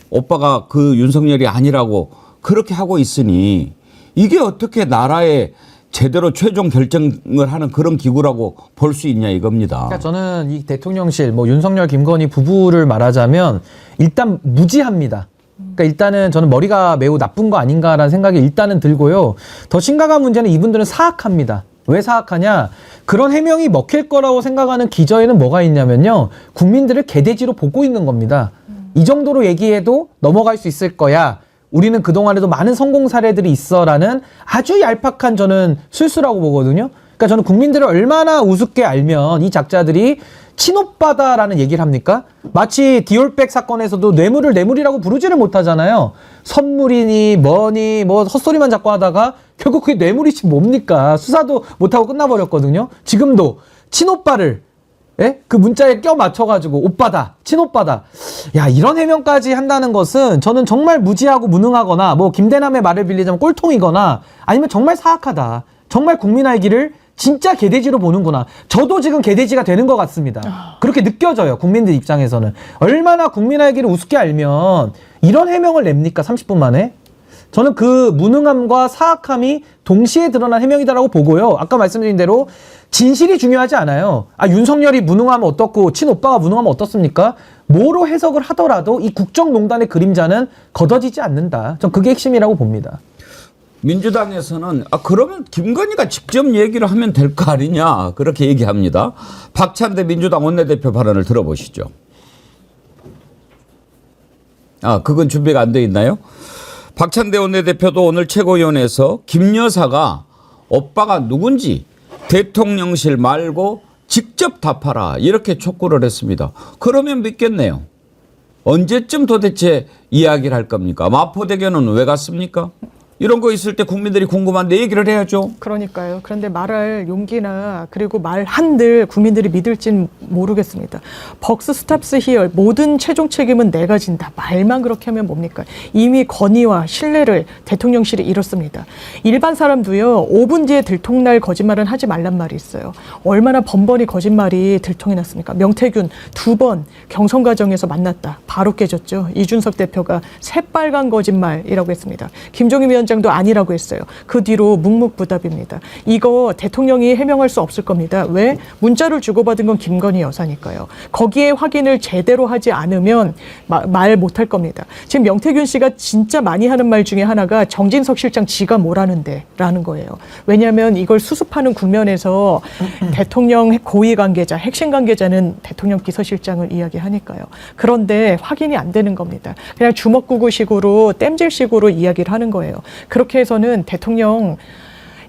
오빠가 그 윤석열이 아니라고 그렇게 하고 있으니 이게 어떻게 나라에 제대로 최종 결정을 하는 그런 기구라고 볼 수 있냐 이겁니다. 그러니까 저는 이 대통령실, 뭐 윤석열, 김건희 부부를 말하자면 일단 무지합니다. 그러니까 일단은 저는 머리가 매우 나쁜 거 아닌가라는 생각이 일단은 들고요. 더 심각한 문제는 이분들은 사악합니다. 왜 사악하냐? 그런 해명이 먹힐 거라고 생각하는 기저에는 뭐가 있냐면요. 국민들을 개돼지로 보고 있는 겁니다. 이 정도로 얘기해도 넘어갈 수 있을 거야. 우리는 그동안에도 많은 성공 사례들이 있어라는 아주 얄팍한 저는 술수라고 보거든요. 그러니까 저는 국민들을 얼마나 우습게 알면 이 작자들이 친오빠다라는 얘기를 합니까? 마치 디올백 사건에서도 뇌물을 뇌물이라고 부르지를 못하잖아요. 선물이니 뭐니 뭐 헛소리만 자꾸 하다가 결국 그게 뇌물이지 뭡니까? 수사도 못하고 끝나버렸거든요. 지금도 친오빠를 그 문자에 껴 맞춰가지고 오빠다, 친오빠다. 야, 이런 해명까지 한다는 것은 저는 정말 무지하고 무능하거나 뭐 김대남의 말을 빌리자면 꼴통이거나 아니면 정말 사악하다. 정말 국민 알기를 진짜 개돼지로 보는구나. 저도 지금 개돼지가 되는 것 같습니다. 그렇게 느껴져요. 국민들 입장에서는. 얼마나 국민 알기를 우습게 알면 이런 해명을 냅니까? 30분 만에. 저는 그 무능함과 사악함이 동시에 드러난 해명이다라고 보고요. 아까 말씀드린 대로 진실이 중요하지 않아요. 아, 윤석열이 무능하면 어떻고 친오빠가 무능하면 어떻습니까? 뭐로 해석을 하더라도 이 국정농단의 그림자는 걷어지지 않는다. 전 그게 핵심이라고 봅니다. 민주당에서는 그러면 김건희가 직접 얘기를 하면 될 거 아니냐 그렇게 얘기합니다. 박찬대 민주당 원내대표 발언을 들어보시죠. 그건 준비가 안 돼 있나요? 박찬대 원내대표도 오늘 최고위원회에서 김 여사가 오빠가 누군지 대통령실 말고 직접 답하라 이렇게 촉구를 했습니다. 그러면 믿겠네요. 언제쯤 도대체 이야기를 할 겁니까? 마포대교는 왜 갔습니까? 이런 거 있을 때 국민들이 궁금한데 얘기를 해야죠. 그러니까요. 그런데 말할 용기나 그리고 말한들 국민들이 믿을진 모르겠습니다. 벅스 스탑스 히얼 모든 최종 책임은 내가 진다. 말만 그렇게 하면 뭡니까? 이미 권위와 신뢰를 대통령실이 잃었습니다. 일반 사람도요. 5분 뒤에 들통날 거짓말은 하지 말란 말이 있어요. 얼마나 번번이 거짓말이 들통이 났습니까? 명태균 2번 경선 과정에서 만났다. 바로 깨졌죠. 이준석 대표가 새빨간 거짓말이라고 했습니다. 김종인 위원장도 아니라고 했어요. 그 뒤로 묵묵부답입니다. 이거 대통령이 해명할 수 없을 겁니다. 왜? 문자를 주고받은 건 김건희 여사니까요. 거기에 확인을 제대로 하지 않으면 말 못할 겁니다. 지금 명태균 씨가 진짜 많이 하는 말 중에 하나가 정진석 실장 지가 뭐라는데 라는 거예요. 왜냐하면 이걸 수습하는 국면에서 대통령 고위 관계자, 핵심 관계자는 대통령 비서실장을 이야기하니까요. 그런데 확인이 안 되는 겁니다. 그냥 주먹구구식으로 땜질식으로 이야기를 하는 거예요. 그렇게 해서는 대통령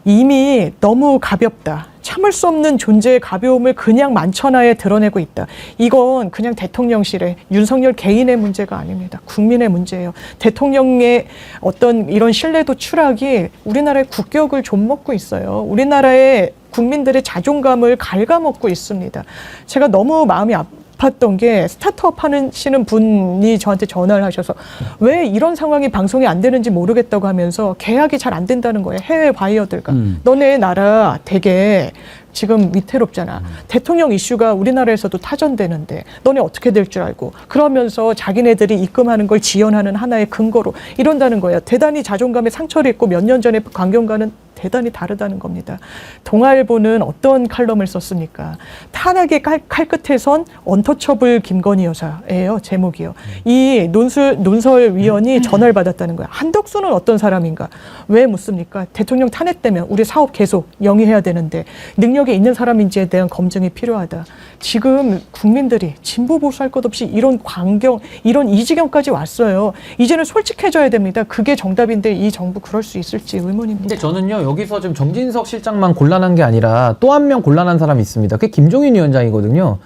이미 너무 가볍다. 참을 수 없는 존재의 가벼움을 그냥 만천하에 드러내고 있다. 이건 그냥 대통령실의 윤석열 개인의 문제가 아닙니다. 국민의 문제예요. 대통령의 어떤 이런 신뢰도 추락이 우리나라의 국격을 좀먹고 있어요. 우리나라의 국민들의 자존감을 갉아먹고 있습니다. 제가 너무 마음이 아팠던 게 스타트업 하시는 분이 저한테 전화를 하셔서 왜 이런 상황이 방송이 안 되는지 모르겠다고 하면서 계약이 잘 안 된다는 거예요. 해외 바이어들과. 너네 나라 되게 지금 위태롭잖아. 대통령 이슈가 우리나라에서도 타전되는데 너네 어떻게 될 줄 알고 그러면서 자기네들이 입금하는 걸 지연하는 하나의 근거로 이런다는 거예요. 대단히 자존감에 상처를 입고 몇 년 전에 강경과는 대단히 다르다는 겁니다. 동아일보는 어떤 칼럼을 썼습니까? 탄핵의 칼끝에선 언터처블 김건희 여사예요. 제목이요. 이 논설위원이 전화를 받았다는 거예요. 한덕수는 어떤 사람인가? 왜 묻습니까? 대통령 탄핵되면 우리 사업 계속 영위해야 되는데 능력이 있는 사람인지에 대한 검증이 필요하다. 지금 국민들이 진보 보수할 것 없이 이런 광경, 이런 이 지경까지 왔어요. 이제는 솔직해져야 됩니다. 그게 정답인데 이 정부 그럴 수 있을지 의문입니다. 근데 저는요, 여기서 지금 정진석 실장만 곤란한 게 아니라 또 한 명 곤란한 사람이 있습니다. 그게 김종인 위원장이거든요.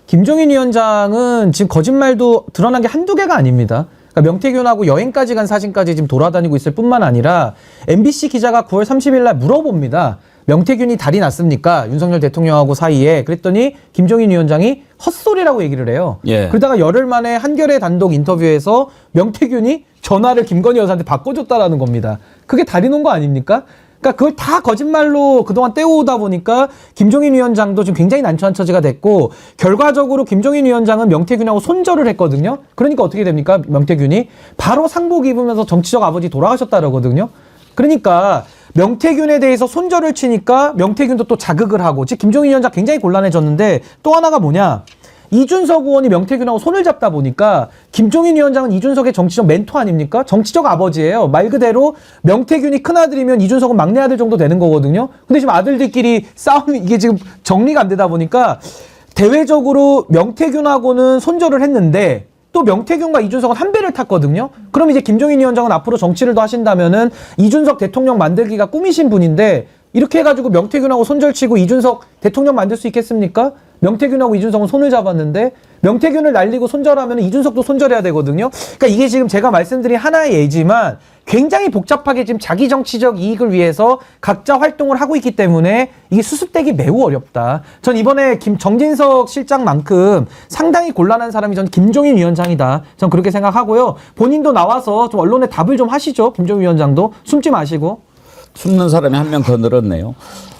김종인 위원장은 지금 거짓말도 드러난 게 한두 개가 아닙니다. 그러니까 명태균하고 여행까지 간 사진까지 지금 돌아다니고 있을 뿐만 아니라 MBC 기자가 9월 30일 날 물어봅니다. 명태균이 달이 났습니까? 윤석열 대통령하고 사이에. 그랬더니 김종인 위원장이 헛소리라고 얘기를 해요. 예. 그러다가 열흘 만에 한겨레 단독 인터뷰에서 명태균이 전화를 김건희 여사한테 바꿔줬다라는 겁니다. 그게 달이 논 거 아닙니까? 그러니까 그걸 다 거짓말로 그동안 떼어오다 보니까 김종인 위원장도 지금 굉장히 난처한 처지가 됐고, 결과적으로 김종인 위원장은 명태균하고 손절을 했거든요. 그러니까 어떻게 됩니까? 명태균이 바로 상복 입으면서 정치적 아버지 돌아가셨다 그러거든요. 그러니까 명태균에 대해서 손절을 치니까 명태균도 또 자극을 하고, 즉 김종인 위원장 굉장히 곤란해졌는데, 또 하나가 뭐냐, 이준석 의원이 명태균하고 손을 잡다 보니까 김종인 위원장은 이준석의 정치적 멘토 아닙니까? 정치적 아버지예요. 말 그대로 명태균이 큰아들이면 이준석은 막내 아들 정도 되는 거거든요. 근데 지금 아들들끼리 싸움이 이게 지금 정리가 안 되다 보니까 대외적으로 명태균하고는 손절을 했는데 또 명태균과 이준석은 한 배를 탔거든요. 그럼 이제 김종인 위원장은 앞으로 정치를 더 하신다면은 이준석 대통령 만들기가 꿈이신 분인데, 이렇게 해가지고 명태균하고 손절치고 이준석 대통령 만들 수 있겠습니까? 명태균하고 이준석은 손을 잡았는데 명태균을 날리고 손절하면 이준석도 손절해야 되거든요. 그러니까 이게 지금 제가 말씀드린 하나의 예지만 굉장히 복잡하게 지금 자기 정치적 이익을 위해서 각자 활동을 하고 있기 때문에 이게 수습되기 매우 어렵다. 전 이번에 정진석 실장만큼 상당히 곤란한 사람이 전 김종인 위원장이다. 전 그렇게 생각하고요. 본인도 나와서 좀 언론에 답을 좀 하시죠. 김종인 위원장도 숨지 마시고. 숨는 사람이 한 명 더 늘었네요.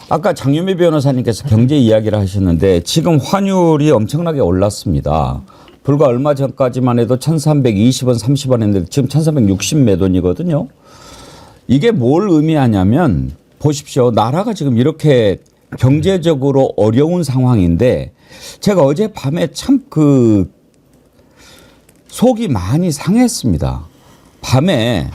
아까 장유미 변호사님께서 경제 이야기를 하셨는데 지금 환율이 엄청나게 올랐습니다. 불과 얼마 전까지만 해도 1,320원, 30원 했는데 지금 1,360 몇 원이거든요. 이게 뭘 의미하냐면 보십시오. 나라가 지금 이렇게 경제적으로 어려운 상황인데 제가 어젯밤에 참 속이 많이 상했습니다. 밤에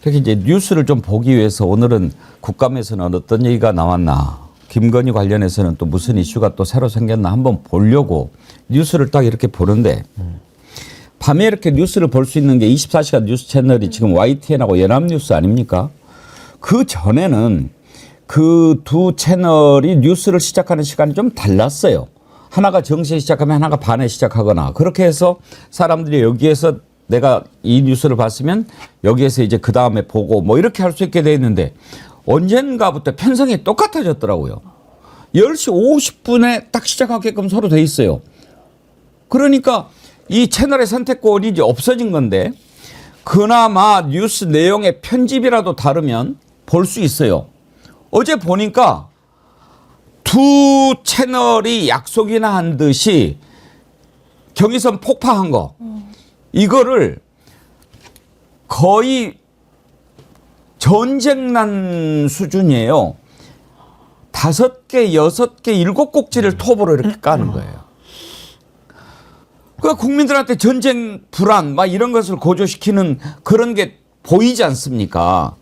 이렇게 이제 뉴스를 좀 보기 위해서 오늘은 국감에서는 어떤 얘기가 나왔나, 김건희 관련해서는 또 무슨 이슈가 또 새로 생겼나 한번 보려고 뉴스를 딱 이렇게 보는데, 밤에 이렇게 뉴스를 볼 수 있는 게 24시간 뉴스 채널이 지금 YTN하고 연합뉴스 아닙니까? 그 전에는 그 두 채널이 뉴스를 시작하는 시간이 좀 달랐어요. 하나가 정시에 시작하면 하나가 반에 시작하거나, 그렇게 해서 사람들이 여기에서 내가 이 뉴스를 봤으면 여기에서 이제 그 다음에 보고 뭐 이렇게 할 수 있게 돼 있는데 언젠가부터 편성이 똑같아졌더라고요. 10시 50분에 딱 시작하게끔 서로 돼 있어요. 그러니까 이 채널의 선택권이 이제 없어진 건데 그나마 뉴스 내용의 편집이라도 다르면 볼 수 있어요. 어제 보니까 두 채널이 약속이나 한 듯이 경의선 폭파한 거, 이거를 거의 전쟁난 수준이에요. 5개, 6개, 7꼭지를 톱으로 이렇게 까는 거예요. 그러니까 국민들한테 전쟁 불안 막 이런 것을 고조시키는 그런 게 보이지 않습니까?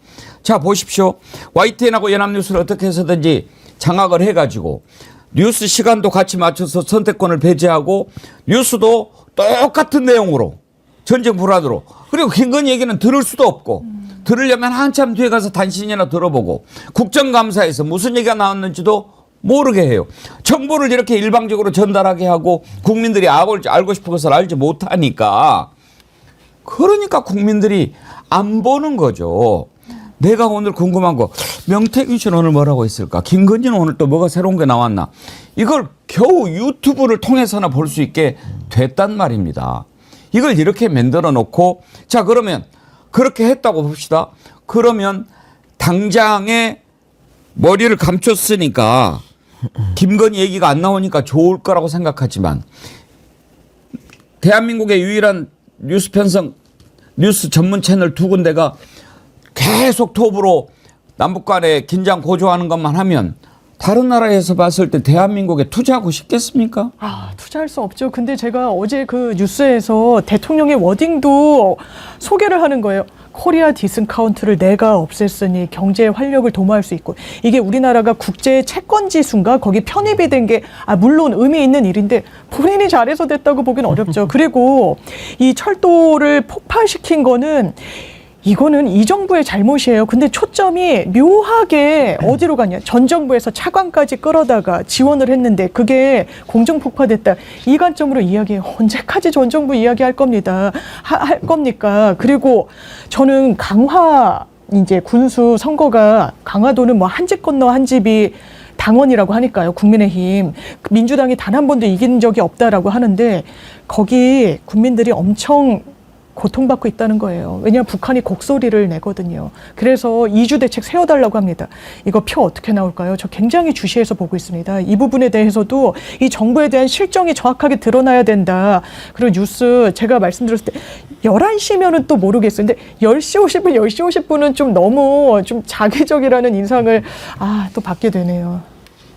자, 보십시오. YTN하고 연합뉴스를 어떻게 해서든지 장악을 해가지고 뉴스 시간도 같이 맞춰서 선택권을 배제하고 뉴스도 똑같은 내용으로 전쟁 불안으로, 그리고 김건희 얘기는 들을 수도 없고 들으려면 한참 뒤에 가서 단신이나 들어보고 국정감사에서 무슨 얘기가 나왔는지도 모르게 해요. 정보를 이렇게 일방적으로 전달하게 하고 국민들이 알고 싶은 것을 알지 못하니까, 그러니까 국민들이 안 보는 거죠. 내가 오늘 궁금한 거, 명태균 씨는 오늘 뭐라고 했을까? 김건희는 오늘 또 뭐가 새로운 게 나왔나? 이걸 겨우 유튜브를 통해서나 볼 수 있게 됐단 말입니다. 이걸 이렇게 만들어 놓고, 자, 그러면 그렇게 했다고 봅시다. 그러면 당장에 머리를 감췄으니까 김건희 얘기가 안 나오니까 좋을 거라고 생각하지만, 대한민국의 유일한 뉴스 편성, 뉴스 전문 채널 두 군데가 계속 톱으로 남북 간에 긴장 고조하는 것만 하면 다른 나라에서 봤을 때 대한민국에 투자하고 싶겠습니까? 투자할 수 없죠. 근데 제가 어제 그 뉴스에서 대통령의 워딩도 소개를 하는 거예요. 코리아 디스카운트를 내가 없앴으니 경제 활력을 도모할 수 있고, 이게 우리나라가 국제 채권 지수인가 거기 편입이 된 게 물론 의미 있는 일인데 본인이 잘해서 됐다고 보기는 어렵죠. 그리고 이 철도를 폭파시킨 거는 이거는 이 정부의 잘못이에요. 근데 초점이 묘하게 어디로 가냐. 전 정부에서 차관까지 끌어다가 지원을 했는데 그게 공정폭파됐다. 이 관점으로 이야기해요. 언제까지 전 정부 이야기할 겁니다. 할 겁니까? 그리고 저는 이제 군수 선거가 강화도는 뭐 한 집 건너 한 집이 당원이라고 하니까요. 국민의힘. 민주당이 단 한 번도 이긴 적이 없다라고 하는데 거기 국민들이 엄청 고통받고 있다는 거예요. 왜냐하면 북한이 곡소리를 내거든요. 그래서 2주 대책 세워달라고 합니다. 이거 표 어떻게 나올까요? 저 굉장히 주시해서 보고 있습니다. 이 부분에 대해서도 이 정부에 대한 실정이 정확하게 드러나야 된다. 그리고 뉴스 제가 말씀드렸을 때 11시면은 또 모르겠어요. 근데 10시 50분, 10시 50분은 좀 너무 좀 자기적이라는 인상을 또 받게 되네요.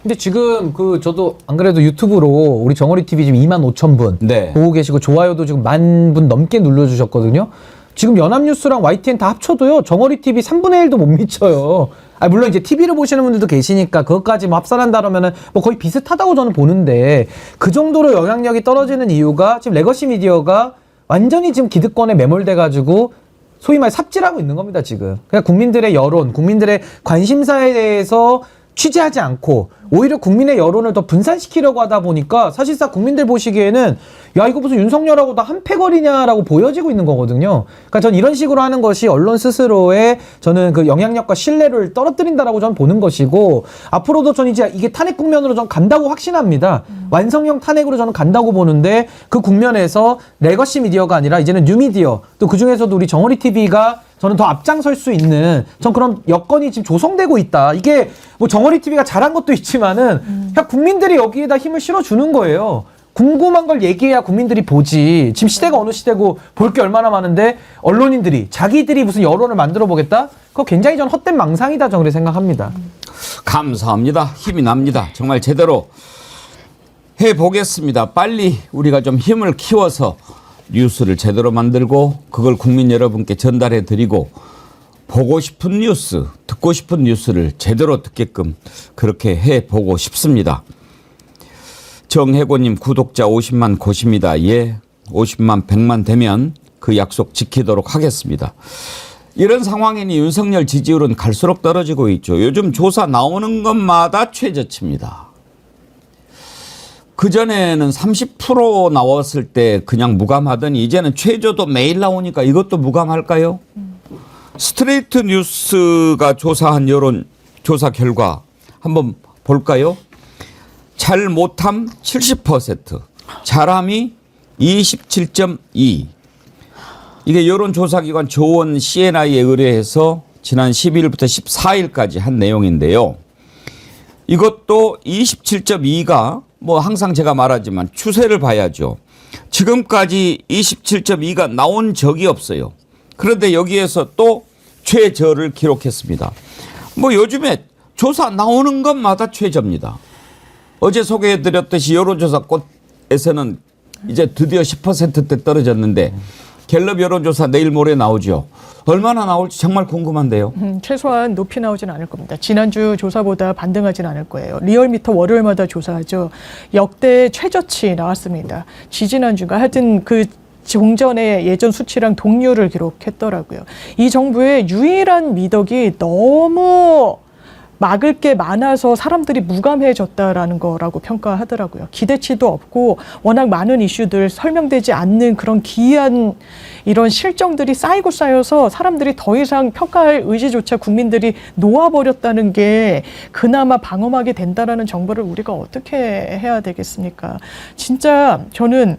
근데 지금 저도 안 그래도 유튜브로 우리 정어리 TV 지금 25,000분 네. 보고 보고 계시고 좋아요도 지금 10,000분 넘게 눌러주셨거든요. 지금 연합뉴스랑 YTN 다 합쳐도요 정어리 TV 3분의 1도 못 미쳐요. 물론 이제 TV를 보시는 분들도 계시니까 그것까지 뭐 합산한다 그러면은 뭐 거의 비슷하다고 저는 보는데 그 정도로 영향력이 떨어지는 이유가 지금 레거시 미디어가 완전히 지금 기득권에 매몰돼 가지고 소위 말 삽질하고 있는 겁니다 지금. 그러니까 국민들의 여론, 국민들의 관심사에 대해서 취재하지 않고 오히려 국민의 여론을 더 분산시키려고 하다 보니까 사실상 국민들 보시기에는 야 이거 무슨 윤석열하고 다 한패거리냐라고 보여지고 있는 거거든요. 그러니까 전 이런 식으로 하는 것이 언론 스스로의 저는 그 영향력과 신뢰를 떨어뜨린다라고 저는 보는 것이고 앞으로도 전 이제 이게 탄핵 국면으로 전 간다고 확신합니다. 완성형 탄핵으로 저는 간다고 보는데 그 국면에서 레거시 미디어가 아니라 이제는 뉴미디어 또 그중에서도 우리 정어리 TV가 저는 더 앞장설 수 있는 전 그런 여건이 지금 조성되고 있다. 이게 뭐 정어리 TV가 잘한 것도 있지만은 그냥 국민들이 여기에다 힘을 실어주는 거예요. 궁금한 걸 얘기해야 국민들이 보지. 지금 시대가 어느 시대고 볼 게 얼마나 많은데 언론인들이 자기들이 무슨 여론을 만들어 보겠다? 그거 굉장히 전 헛된 망상이다. 저는 그렇게 생각합니다. 감사합니다. 힘이 납니다. 정말 제대로 해보겠습니다. 빨리 우리가 좀 힘을 키워서 뉴스를 제대로 만들고 그걸 국민 여러분께 전달해 드리고 보고 싶은 뉴스, 듣고 싶은 뉴스를 제대로 듣게끔 그렇게 해보고 싶습니다. 정혜고님 구독자 50만 고십니다. 예, 50만 100만 되면 그 약속 지키도록 하겠습니다. 이런 상황이니 윤석열 지지율은 갈수록 떨어지고 있죠. 요즘 조사 나오는 것마다 최저치입니다. 그전에는 30% 나왔을 때 그냥 무감하더니 이제는 최저도 매일 나오니까 이것도 무감할까요? 스트레이트 뉴스가 조사한 여론조사 결과 한번 볼까요? 잘 못함 70%, 잘함이 27.2. 이게 여론조사기관 조원 CNI에 의뢰해서 지난 12일부터 14일까지 한 내용인데요. 이것도 27.2가 뭐 항상 제가 말하지만 추세를 봐야죠. 지금까지 27.2가 나온 적이 없어요. 그런데 여기에서 또 최저를 기록했습니다. 뭐 요즘에 조사 나오는 것마다 최저입니다. 어제 소개해드렸듯이 여론조사 꽃에서는 이제 드디어 10%대 떨어졌는데 갤럽 여론조사 내일 모레 나오죠. 얼마나 나올지 정말 궁금한데요. 최소한 높이 나오진 않을 겁니다. 지난주 조사보다 반등하진 않을 거예요. 리얼미터 월요일마다 조사하죠. 역대 최저치 나왔습니다. 지지난주가 하여튼 그 종전의 예전 수치랑 동률을 기록했더라고요. 이 정부의 유일한 미덕이 너무 막을 게 많아서 사람들이 무감해졌다라는 거라고 평가하더라고요. 기대치도 없고 워낙 많은 이슈들 설명되지 않는 그런 기이한 이런 실정들이 쌓이고 쌓여서 사람들이 더 이상 평가할 의지조차 국민들이 놓아버렸다는 게 그나마 방어막이 된다라는 정보를 우리가 어떻게 해야 되겠습니까? 진짜 저는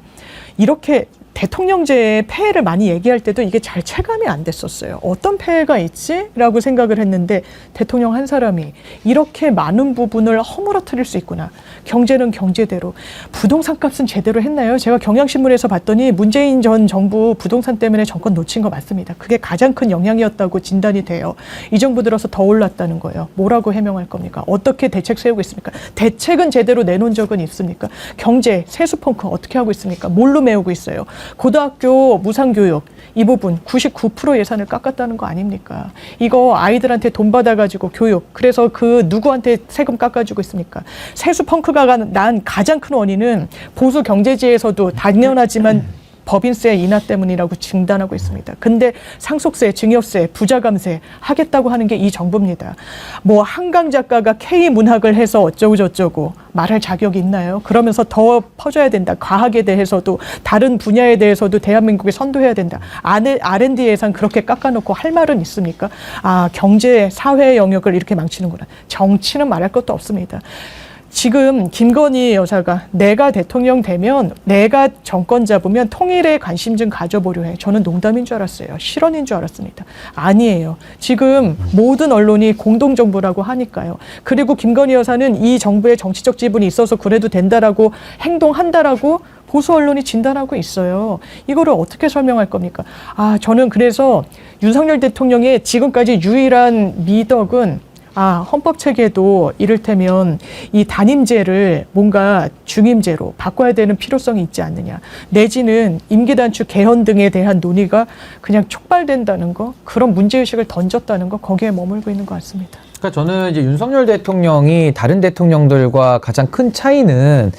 이렇게 대통령제의 폐해를 많이 얘기할 때도 이게 잘 체감이 안 됐었어요. 어떤 폐해가 있지? 라고 생각을 했는데 대통령 한 사람이 이렇게 많은 부분을 허물어뜨릴 수 있구나. 경제는 경제대로. 부동산 값은 제대로 했나요? 제가 경향신문에서 봤더니 문재인 전 정부 부동산 때문에 정권 놓친 거 맞습니다. 그게 가장 큰 영향이었다고 진단이 돼요. 이 정부 들어서 더 올랐다는 거예요. 뭐라고 해명할 겁니까? 어떻게 대책 세우고 있습니까? 대책은 제대로 내놓은 적은 있습니까? 경제, 세수펑크 어떻게 하고 있습니까? 뭘로 메우고 있어요? 고등학교 무상교육 이 부분 99% 예산을 깎았다는 거 아닙니까? 이거 아이들한테 돈 받아가지고 교육 그래서 그 누구한테 세금 깎아주고 있습니까? 세수펑크가 난 가장 큰 원인은 보수 경제지에서도 당연하지만 법인세 인하 때문이라고 진단하고 있습니다. 근데 상속세, 증여세, 부자감세 하겠다고 하는 게 이 정부입니다. 뭐 한강 작가가 K문학을 해서 어쩌고 저쩌고 말할 자격이 있나요? 그러면서 더 퍼져야 된다. 과학에 대해서도 다른 분야에 대해서도 대한민국에 선도해야 된다. R&D 예산 그렇게 깎아놓고 할 말은 있습니까? 아, 경제, 사회 영역을 이렇게 망치는구나. 정치는 말할 것도 없습니다. 지금 김건희 여사가 내가 대통령 되면 내가 정권 잡으면 통일에 관심 좀 가져보려 해. 저는 농담인 줄 알았어요. 실언인 줄 알았습니다. 아니에요. 지금 모든 언론이 공동정부라고 하니까요. 그리고 김건희 여사는 이 정부의 정치적 지분이 있어서 그래도 된다라고 행동한다라고 보수 언론이 진단하고 있어요. 이거를 어떻게 설명할 겁니까? 아, 저는 그래서 윤석열 대통령의 지금까지 유일한 미덕은 헌법 체계도 이를테면 이 단임제를 뭔가 중임제로 바꿔야 되는 필요성이 있지 않느냐. 내지는 임기 단축 개헌 등에 대한 논의가 그냥 촉발된다는 거, 그런 문제의식을 던졌다는 거, 거기에 머물고 있는 것 같습니다. 그러니까 저는 이제 윤석열 대통령이 다른 대통령들과 가장 큰 차이는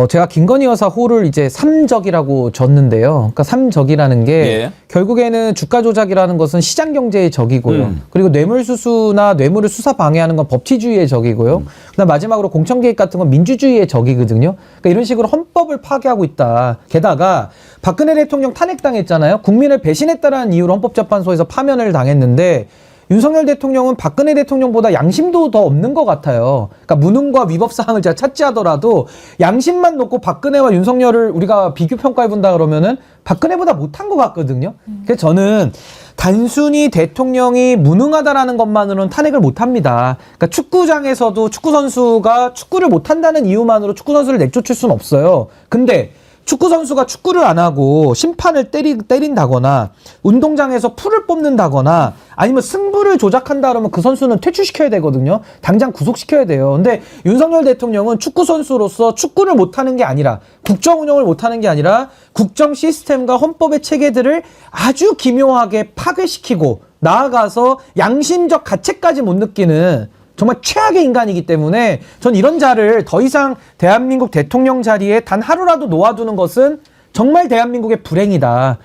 제가 김건희 여사 호를 이제 삼적이라고 줬는데요. 그러니까 삼적이라는 게 예. 결국에는 주가 조작이라는 것은 시장 경제의 적이고요. 그리고 뇌물수수나 뇌물을 수사 방해하는 건 법치주의의 적이고요. 그다음 마지막으로 공천 개입 같은 건 민주주의의 적이거든요. 그러니까 이런 식으로 헌법을 파괴하고 있다. 게다가 박근혜 대통령 탄핵당했잖아요. 국민을 배신했다라는 이유로 헌법재판소에서 파면을 당했는데 윤석열 대통령은 박근혜 대통령보다 양심도 더 없는 것 같아요. 그러니까 무능과 위법 사항을 제가 찾지 하더라도 양심만 놓고 박근혜와 윤석열을 우리가 비교 평가해 본다 그러면은 박근혜보다 못한 것 같거든요. 그래서 저는 단순히 대통령이 무능하다라는 것만으로는 탄핵을 못합니다. 그러니까 축구장에서도 축구 선수가 축구를 못한다는 이유만으로 축구 선수를 내쫓을 수는 없어요. 근데 축구 선수가 축구를 안 하고 심판을 때린다거나 운동장에서 풀을 뽑는다거나 아니면 승부를 조작한다 그러면 그 선수는 퇴출시켜야 되거든요. 당장 구속시켜야 돼요. 근데 윤석열 대통령은 축구 선수로서 축구를 못하는 게 아니라 국정 운영을 못하는 게 아니라 국정 시스템과 헌법의 체계들을 아주 기묘하게 파괴시키고 나아가서 양심적 가책까지 못 느끼는 정말 최악의 인간이기 때문에 전 이런 자를 더 이상 대한민국 대통령 자리에 단 하루라도 놓아두는 것은 정말 대한민국의 불행이다.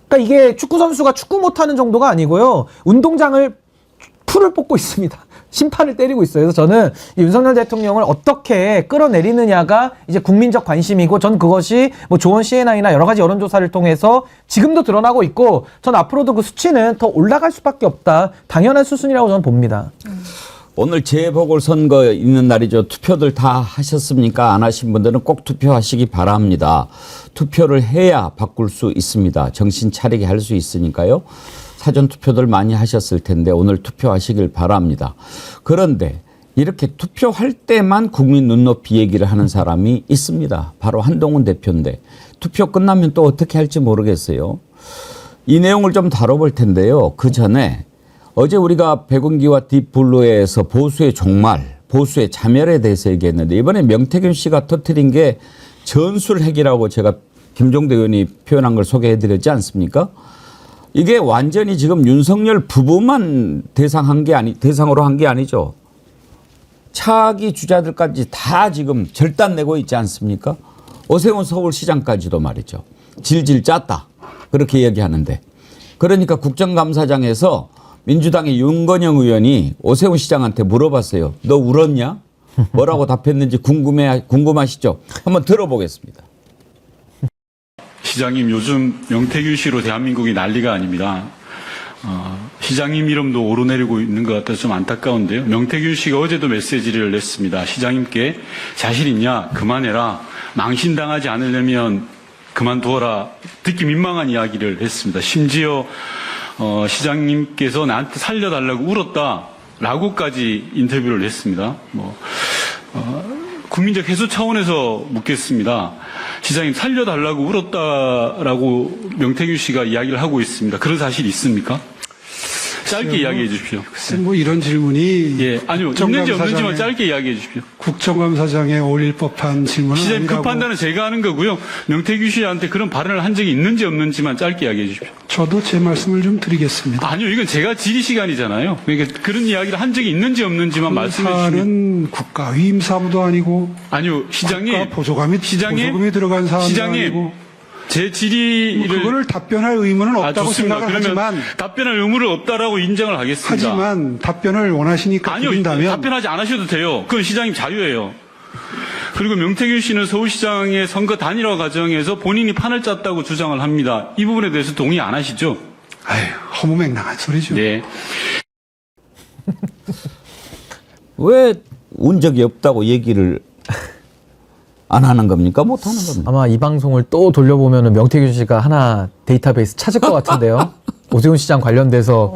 그러니까 이게 축구 선수가 축구 못하는 정도가 아니고요. 운동장을 풀을 뽑고 있습니다. 심판을 때리고 있어요. 그래서 저는 윤석열 대통령을 어떻게 끌어내리느냐가 이제 국민적 관심이고 전 그것이 뭐 조원 CNI나 여러 가지 여론조사를 통해서 지금도 드러나고 있고 전 앞으로도 그 수치는 더 올라갈 수밖에 없다. 당연한 수순이라고 저는 봅니다. 오늘 재보궐선거 있는 날이죠. 투표들 다 하셨습니까? 안 하신 분들은 꼭 투표하시기 바랍니다. 투표를 해야 바꿀 수 있습니다. 정신 차리게 할 수 있으니까요. 사전 투표들 많이 하셨을 텐데 오늘 투표하시길 바랍니다. 그런데 이렇게 투표할 때만 국민 눈높이 얘기를 하는 사람이 있습니다. 바로 한동훈 대표인데 투표 끝나면 또 어떻게 할지 모르겠어요. 이 내용을 좀 다뤄볼 텐데요. 그 전에 어제 우리가 백운기와 딥블루에서 보수의 종말, 보수의 자멸에 대해서 얘기했는데 이번에 명태균 씨가 터뜨린 게 전술핵이라고 제가 김종대 의원이 표현한 걸 소개해드렸지 않습니까? 이게 완전히 지금 윤석열 부부만 대상으로 한 게 아니죠. 차기 주자들까지 다 지금 절단내고 있지 않습니까? 오세훈 서울시장까지도 말이죠. 질질 짰다. 그렇게 얘기하는데. 그러니까 국정감사장에서 민주당의 윤건영 의원이 오세훈 시장한테 물어봤어요. 너 울었냐? 뭐라고 답했는지 궁금하시죠? 한번 들어보겠습니다. 시장님, 요즘 명태균 씨로 대한민국이 난리가 아닙니다. 시장님 이름도 오르내리고 있는 것 같아서 좀 안타까운데요. 명태균 씨가 어제도 메시지를 냈습니다. 시장님께 자신 있냐? 그만해라. 망신당하지 않으려면 그만두어라 듣기 민망한 이야기를 했습니다. 심지어 시장님께서 나한테 살려달라고 울었다라고까지 인터뷰를 했습니다. 국민적 해소 차원에서 묻겠습니다. 시장님 살려달라고 울었다라고 명태균 씨가 이야기를 하고 있습니다. 그런 사실이 있습니까? 짧게 이야기해 주십시오. 글쎄, 뭐 이런 질문이 예, 아니요. 있는지 없는지만 짧게 이야기해 주십시오. 국정감사장에 어울릴 법한 질문은 시장님 그 아니라고. 판단은 제가 하는 거고요. 명태균 씨한테 그런 발언을 한 적이 있는지 없는지만 짧게 이야기해 주십시오. 저도 제 말씀을 좀 드리겠습니다. 아니요. 이건 제가 질의 시간이잖아요. 그러니까 그런 이야기를 한 적이 있는지 없는지만 말씀해 주시면. 사안은 국가 위임 사무도 아니고 아니요. 시장님. 국가 보조금이 들어간 사안도 시장님. 아니고 제 질의를 그거를 답변할 의무는 없다고 좋습니다. 생각을 그러면 하지만 답변할 의무를 없다라고 인정을 하겠습니다. 하지만 답변을 원하시니까 아니요, 드린다면 답변하지 않으셔도 돼요. 그건 시장님 자유예요. 그리고 명태균 씨는 서울시장의 선거 단일화 과정에서 본인이 판을 짰다고 주장을 합니다. 이 부분에 대해서 동의 안 하시죠? 아유, 허무맹랑한 소리죠. 네. 왜 운 적이 없다고 얘기를 안 하는 겁니까? 못 하는 겁니까? 아마 이 방송을 또 돌려보면 명태균 씨가 하나 데이터베이스 찾을 것 같은데요. 오세훈 시장 관련돼서.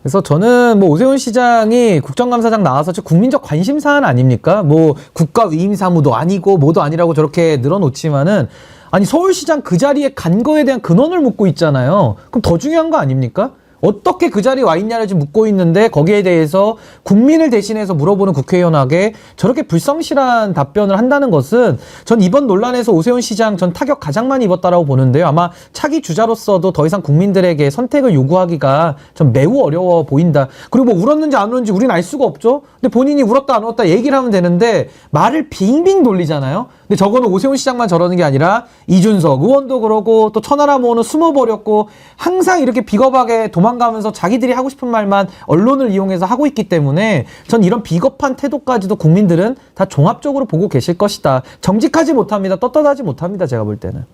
그래서 저는 뭐 오세훈 시장이 국정감사장 나와서 국민적 관심 사안 아닙니까? 뭐 국가 위임 사무도 아니고 뭐도 아니라고 저렇게 늘어놓지만은 아니 서울시장 그 자리에 간 거에 대한 근원을 묻고 있잖아요. 그럼 더 중요한 거 아닙니까? 어떻게 그 자리에 와 있냐를 지금 묻고 있는데 거기에 대해서 국민을 대신해서 물어보는 국회의원에게 저렇게 불성실한 답변을 한다는 것은 전 이번 논란에서 오세훈 시장 전 타격 가장 많이 입었다라고 보는데요. 아마 차기 주자로서도 더 이상 국민들에게 선택을 요구하기가 좀 매우 어려워 보인다. 그리고 뭐 울었는지 안 울었는지 우리는 알 수가 없죠. 근데 본인이 울었다 안 울었다 얘기를 하면 되는데 말을 빙빙 돌리잖아요. 근데 저거는 오세훈 시장만 저러는 게 아니라 이준석 의원도 그러고 또 천하람 의원은 숨어버렸고 항상 이렇게 비겁하게 도망가면서 자기들이 하고 싶은 말만 언론을 이용해서 하고 있기 때문에 전 이런 비겁한 태도까지도 국민들은 다 종합적으로 보고 계실 것이다. 정직하지 못합니다. 떳떳하지 못합니다. 제가 볼 때는.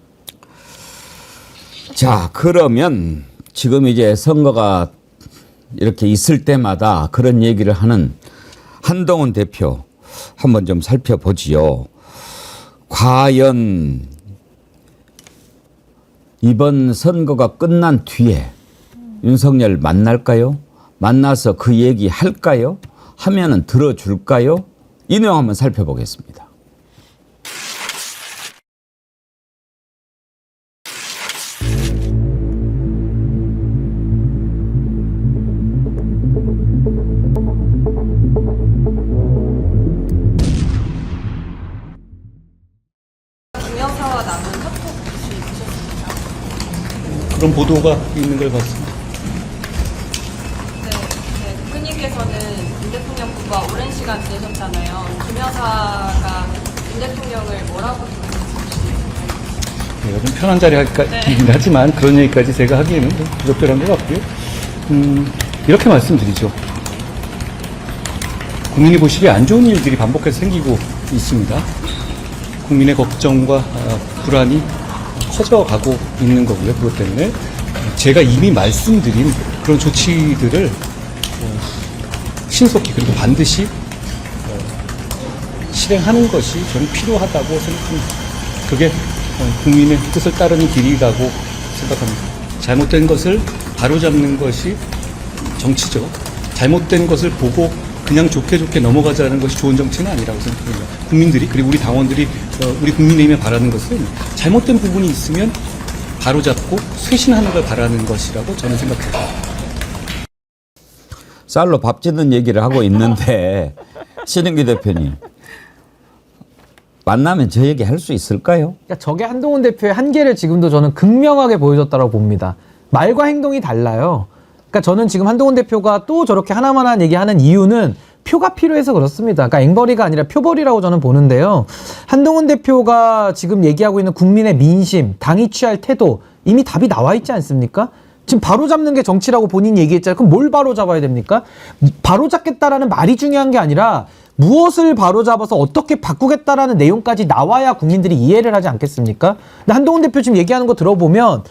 자, 그러면 지금 이제 선거가 이렇게 있을 때마다 그런 얘기를 하는 한동훈 대표 한번 좀 살펴보지요. 과연 이번 선거가 끝난 뒤에 윤석열 만날까요? 만나서 그 얘기 할까요? 하면은 들어줄까요? 이 내용 한번 살펴보겠습니다. 김여사와 남은 카톡 혹시 보셨습니까? 그런 보도가 있는 걸 봤습니다. 네, 대표님께서는 윤 대통령 부부와 오랜 시간 지내셨잖아요. 김여사가 윤 대통령을 뭐라고 제가 좀 편한 자리이긴 하지만 그런 얘기까지 제가 하기에는 좀 부적절한 것 같고요. 이렇게 말씀드리죠. 국민이 보시기에 안 좋은 일들이 반복해서 생기고 있습니다. 국민의 걱정과 불안이 커져가고 있는 거고요. 그것 때문에 제가 이미 말씀드린 그런 조치들을 신속히 그리고 반드시 실행하는 것이 저는 필요하다고 생각합니다. 그게 국민의 뜻을 따르는 길이라고 생각합니다. 잘못된 것을 바로잡는 것이 정치죠. 잘못된 것을 보고 그냥 좋게 넘어가자는 것이 좋은 정치는 아니라고 생각합니다. 국민들이 그리고 우리 당원들이 우리 국민의힘에 바라는 것은 잘못된 부분이 있으면 바로잡고 쇄신하는 걸 바라는 것이라고 저는 생각합니다. 쌀로 밥 짓는 얘기를 하고 있는데 신인기 대표님 만나면 저 얘기 할 수 있을까요? 그러니까 저게 한동훈 대표의 한계를 지금도 저는 극명하게 보여줬다고 봅니다. 말과 행동이 달라요. 그러니까 저는 지금 한동훈 대표가 또 저렇게 하나만한 얘기하는 이유는 표가 필요해서 그렇습니다. 그러니까 앵벌이가 아니라 표벌이라고 저는 보는데요. 한동훈 대표가 지금 얘기하고 있는 국민의 민심, 당이 취할 태도 이미 답이 나와 있지 않습니까? 지금 바로잡는 게 정치라고 본인이 얘기했잖아요. 그럼 뭘 바로잡아야 됩니까? 바로잡겠다라는 말이 중요한 게 아니라 무엇을 바로잡아서 어떻게 바꾸겠다라는 내용까지 나와야 국민들이 이해를 하지 않겠습니까? 근데 한동훈 대표 지금 얘기하는 거 들어보면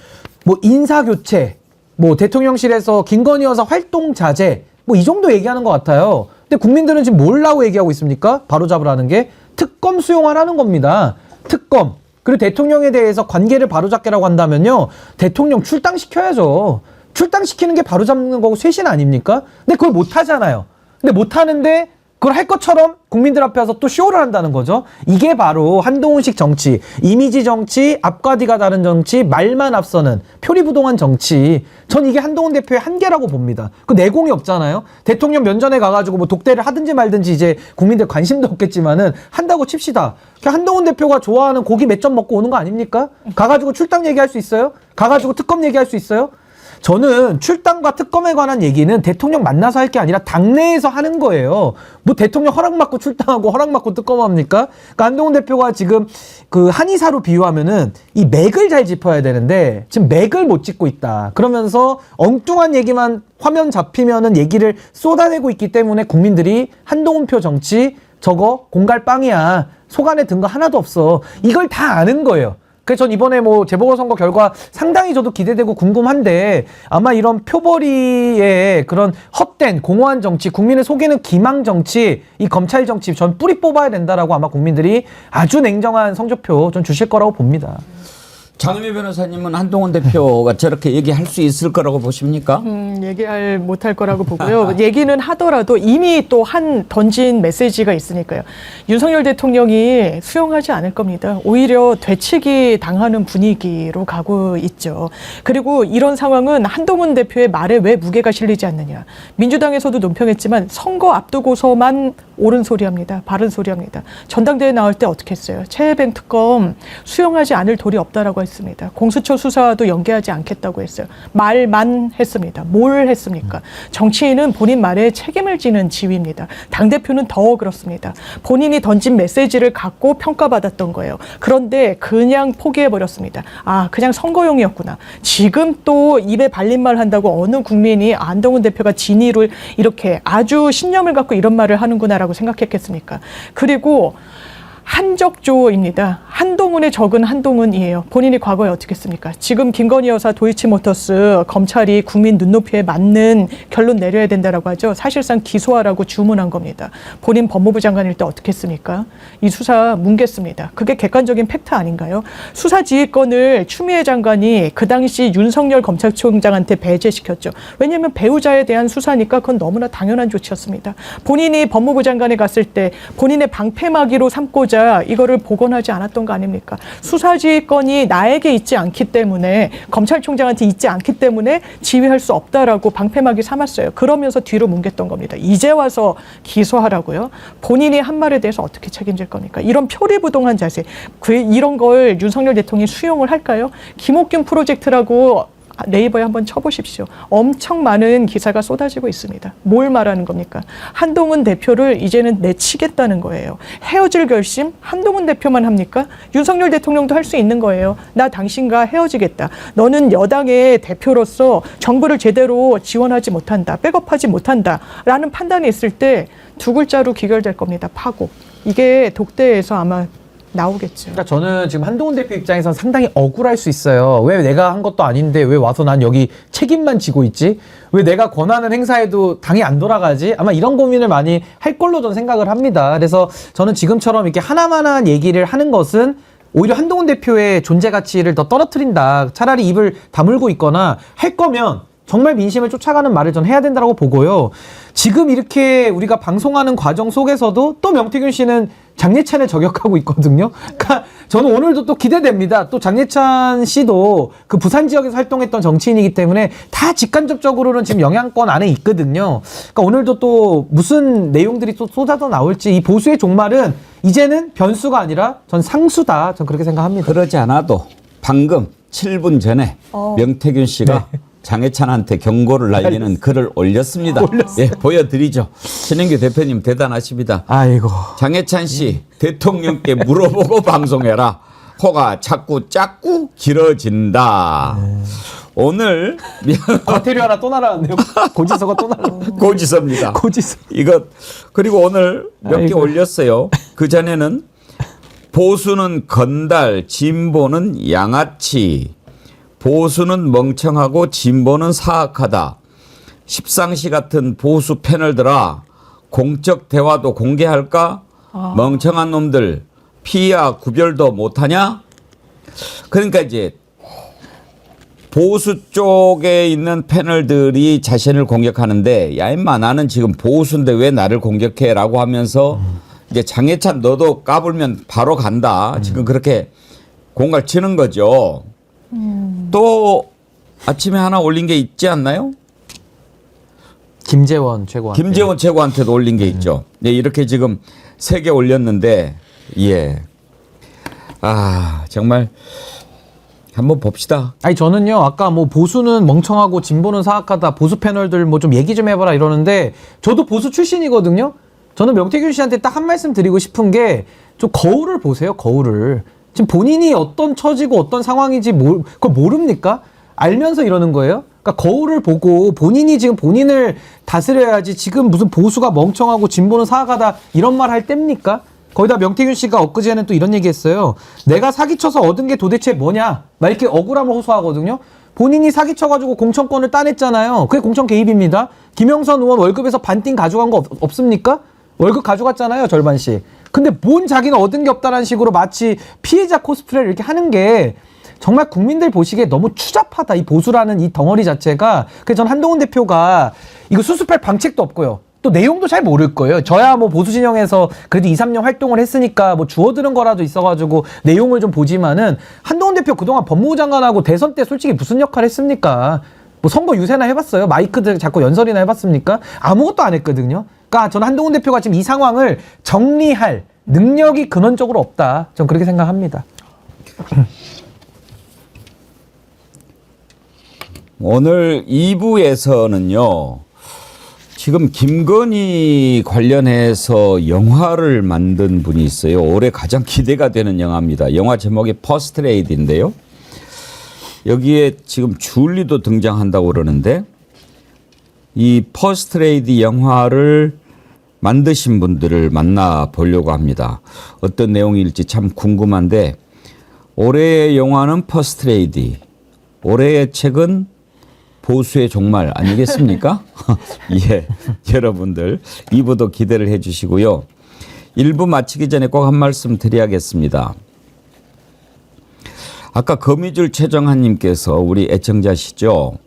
뭐 인사교체, 뭐 대통령실에서 김건희 여사 활동 자제, 뭐 이 정도 얘기하는 것 같아요. 근데 국민들은 지금 뭘라고 얘기하고 있습니까? 바로잡으라는 게 특검 수용하라는 겁니다. 특검. 그리고 대통령에 대해서 관계를 바로잡게라고 한다면요. 대통령 출당시켜야죠. 출당시키는 게 바로잡는 거고 쇄신 아닙니까? 근데 그걸 못하잖아요. 근데 못하는데 그걸 할 것처럼 국민들 앞에서 또 쇼를 한다는 거죠. 이게 바로 한동훈식 정치, 이미지 정치, 앞과 뒤가 다른 정치, 말만 앞서는 표리부동한 정치. 전 이게 한동훈 대표의 한계라고 봅니다. 그 내공이 없잖아요. 대통령 면전에 가가지고 뭐 독대를 하든지 말든지 이제 국민들 관심도 없겠지만은 한다고 칩시다. 한동훈 대표가 좋아하는 고기 몇 점 먹고 오는 거 아닙니까? 가가지고 출당 얘기할 수 있어요? 가가지고 특검 얘기할 수 있어요? 저는 출당과 특검에 관한 얘기는 대통령 만나서 할 게 아니라 당내에서 하는 거예요. 뭐 대통령 허락받고 출당하고 허락받고 특검합니까? 그러니까 한동훈 대표가 지금 그 한의사로 비유하면은 이 맥을 잘 짚어야 되는데 지금 맥을 못 짚고 있다. 그러면서 엉뚱한 얘기만 화면 잡히면은 얘기를 쏟아내고 있기 때문에 국민들이 한동훈표 정치 저거 공갈빵이야. 속 안에 든 거 하나도 없어. 이걸 다 아는 거예요. 그래서 전 이번에 뭐 재보궐선거 결과 상당히 저도 기대되고 궁금한데 아마 이런 표벌이의 그런 헛된 공허한 정치, 국민을 속이는 기망 정치, 이 검찰 정치 전 뿌리 뽑아야 된다라고 아마 국민들이 아주 냉정한 성적표 좀 주실 거라고 봅니다. 장은미 변호사님은 한동훈 대표가 저렇게 얘기할 수 있을 거라고 보십니까? 얘기할 못할 거라고 보고요. 얘기는 하더라도 이미 또 한 던진 메시지가 있으니까요. 윤석열 대통령이 수용하지 않을 겁니다. 오히려 되치기 당하는 분위기로 가고 있죠. 그리고 이런 상황은 한동훈 대표의 말에 왜 무게가 실리지 않느냐. 민주당에서도 논평했지만 선거 앞두고서만 옳은 소리합니다. 바른 소리합니다. 전당대회 나올 때 어떻게 했어요? 최혜병 특검 수용하지 않을 도리 없다라고 했습니다. 공수처 수사도 연계하지 않겠다고 했어요. 말만 했습니다. 뭘 했습니까? 정치인은 본인 말에 책임을 지는 지위입니다. 당대표는 더 그렇습니다. 본인이 던진 메시지를 갖고 평가받았던 거예요. 그런데 그냥 포기해버렸습니다. 아, 그냥 선거용이었구나. 지금 또 입에 발린 말 한다고 어느 국민이 안동훈 대표가 진위를 이렇게 아주 신념을 갖고 이런 말을 하는구나라고 생각했겠습니까? 그리고 한적조입니다. 한동훈의 적은 한동훈이에요. 본인이 과거에 어떻게 했습니까? 지금 김건희 여사 도이치모터스 검찰이 국민 눈높이에 맞는 결론 내려야 된다라고 하죠. 사실상 기소하라고 주문한 겁니다. 본인 법무부 장관일 때 어떻게 했습니까? 이 수사 뭉갰습니다. 그게 객관적인 팩트 아닌가요? 수사지휘권을 추미애 장관이 그 당시 윤석열 검찰총장한테 배제시켰죠. 왜냐하면 배우자에 대한 수사니까 그건 너무나 당연한 조치였습니다. 본인이 법무부 장관에 갔을 때 본인의 방패막이로 삼고자 이거를 복원하지 않았던 거 아닙니까? 수사지휘권이 나에게 있지 않기 때문에 검찰총장한테 있지 않기 때문에 지휘할 수 없다라고 방패막이 삼았어요. 그러면서 뒤로 뭉갰던 겁니다. 이제 와서 기소하라고요? 본인이 한 말에 대해서 어떻게 책임질 겁니까? 이런 표리부동한 자세, 이런 걸 윤석열 대통령이 수용을 할까요? 김옥균 프로젝트라고 네이버에 한번 쳐보십시오. 엄청 많은 기사가 쏟아지고 있습니다. 뭘 말하는 겁니까? 한동훈 대표를 이제는 내치겠다는 거예요. 헤어질 결심 한동훈 대표만 합니까? 윤석열 대통령도 할 수 있는 거예요. 나 당신과 헤어지겠다. 너는 여당의 대표로서 정부를 제대로 지원하지 못한다. 백업하지 못한다. 라는 판단이 있을 때 두 글자로 귀결될 겁니다. 파고. 이게 독대에서 아마 나오겠죠. 그러니까 저는 지금 한동훈 대표 입장에서는 상당히 억울할 수 있어요. 왜 내가 한 것도 아닌데 왜 와서 난 여기 책임만 지고 있지? 왜 내가 권한을 행사해도 당이 안 돌아가지? 아마 이런 고민을 많이 할 걸로 저는 생각을 합니다. 그래서 저는 지금처럼 이렇게 하나만한 얘기를 하는 것은 오히려 한동훈 대표의 존재 가치를 더 떨어뜨린다. 차라리 입을 다물고 있거나 할 거면 정말 민심을 쫓아가는 말을 전 해야 된다고 보고요. 지금 이렇게 우리가 방송하는 과정 속에서도 또 명태균 씨는 장례찬을 저격하고 있거든요. 그러니까 저는 오늘도 또 기대됩니다. 또 장례찬 씨도 그 부산 지역에서 활동했던 정치인이기 때문에 다 직간접적으로는 지금 영향권 안에 있거든요. 그러니까 오늘도 또 무슨 내용들이 또 쏟아져 나올지 이 보수의 종말은 이제는 변수가 아니라 전 상수다. 전 그렇게 생각합니다. 그러지 않아도 방금 7분 전에 명태균 씨가 장해찬한테 경고를 날리는 글을 올렸습니다. 예, 보여드리죠. 신영규 대표님 대단하십니다. 아이고. 장해찬 씨 대통령께 물어보고 방송해라. 코가 자꾸 작고 길어진다. 오늘 과태료 하나 또 날아왔네요. 고지서가 또 날아왔네요. 고지서입니다. 고지서. 이거 그리고 오늘 몇 개 아이고. 올렸어요. 그 전에는 보수는 건달, 진보는 양아치. 보수는 멍청하고 진보는 사악하다. 십상시 같은 보수 패널들아, 공적 대화도 공개할까? 멍청한 놈들 피야 구별도 못하냐? 그러니까 이제 보수 쪽에 있는 패널들이 자신을 공격하는데 야 임마 나는 지금 보수인데 왜 나를 공격해라고 하면서 이제 장해찬 너도 까불면 바로 간다. 지금 그렇게 공갈 치는 거죠. 또 아침에 하나 올린 게 있지 않나요? 김재원 최고한테. 김재원 최고한테도 올린 게 있죠. 네, 이렇게 지금 3개 올렸는데 예. 아 정말 한번 봅시다. 아니 저는요 아까 뭐 보수는 멍청하고 진보는 사악하다 보수 패널들 뭐 좀 얘기 좀 해봐라 이러는데 저도 보수 출신이거든요. 저는 명태균 씨한테 딱 한 말씀 드리고 싶은 게 좀 거울을 보세요. 거울을 지금 본인이 어떤 처지고 어떤 상황인지 그걸 모릅니까? 알면서 이러는 거예요. 그러니까 거울을 보고 본인이 지금 본인을 다스려야지 지금 무슨 보수가 멍청하고 진보는 사악하다 이런 말 할 때입니까? 거기다 명태균 씨가 엊그제는 또 이런 얘기 했어요. 내가 사기쳐서 얻은 게 도대체 뭐냐? 막 이렇게 억울함을 호소하거든요. 본인이 사기쳐가지고 공천권을 따냈잖아요. 그게 공천 개입입니다. 김영선 의원 월급에서 반띵 가져간 거 없습니까? 월급 가져갔잖아요. 절반씩. 근데 뭔 자기는 얻은 게 없다라는 식으로 마치 피해자 코스프레를 이렇게 하는 게 정말 국민들 보시기에 너무 추잡하다. 이 보수라는 이 덩어리 자체가. 그래서 전 한동훈 대표가 이거 수습할 방책도 없고요. 또 내용도 잘 모를 거예요. 저야 뭐 보수 진영에서 그래도 2, 3년 활동을 했으니까 뭐 주워들은 거라도 있어가지고 내용을 좀 보지만은 한동훈 대표 그동안 법무부 장관하고 대선 때 솔직히 무슨 역할 했습니까? 뭐 선거 유세나 해봤어요? 마이크 자꾸 연설이나 해봤습니까? 아무것도 안 했거든요. 그러니까 저는 한동훈 대표가 지금 이 상황을 정리할 능력이 근원적으로 없다. 전 그렇게 생각합니다. 오늘 2부에서는요. 지금 김건희 관련해서 영화를 만든 분이 있어요. 올해 가장 기대가 되는 영화입니다. 영화 제목이 퍼스트 레이디인데요. 여기에 지금 줄리도 등장한다고 그러는데 이 퍼스트 레이디 영화를 만드신 분들을 만나보려고 합니다. 어떤 내용일지 참 궁금한데 올해의 영화는 퍼스트 레이디, 올해의 책은 보수의 종말 아니겠습니까? 예, 여러분들 2부도 기대를 해 주시고요. 1부 마치기 전에 꼭 한 말씀 드려야겠습니다. 아까 거미줄 최정한님께서 우리 애청자시죠?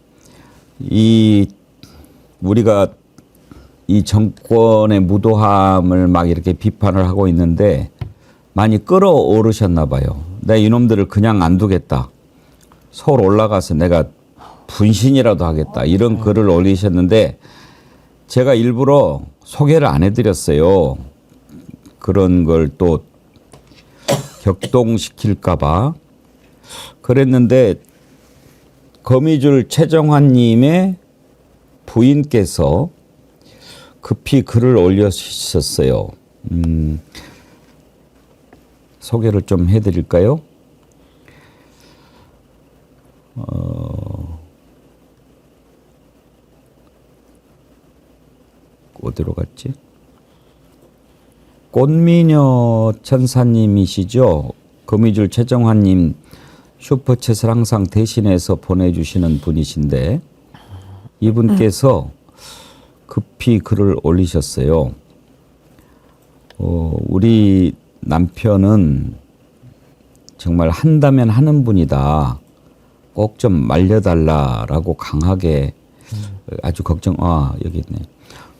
우리가 이 정권의 무도함을 막 이렇게 비판을 하고 있는데 많이 끌어오르셨나 봐요. 내가 이놈들을 그냥 안 두겠다. 서울 올라가서 내가 분신이라도 하겠다. 이런 글을 올리셨는데 제가 일부러 소개를 안 해드렸어요. 그런 걸 또 격동시킬까 봐. 그랬는데 거미줄 최정환님의 부인께서 급히 글을 올려주셨어요. 소개를 좀 해드릴까요? 어디로 갔지? 꽃미녀 천사님이시죠? 거미줄 최정환님 슈퍼챗을 항상 대신해서 보내주시는 분이신데 이분께서 급히 글을 올리셨어요. 우리 남편은 정말 한다면 하는 분이다. 꼭 좀 말려달라라고 강하게 아주 걱정. 여기 있네.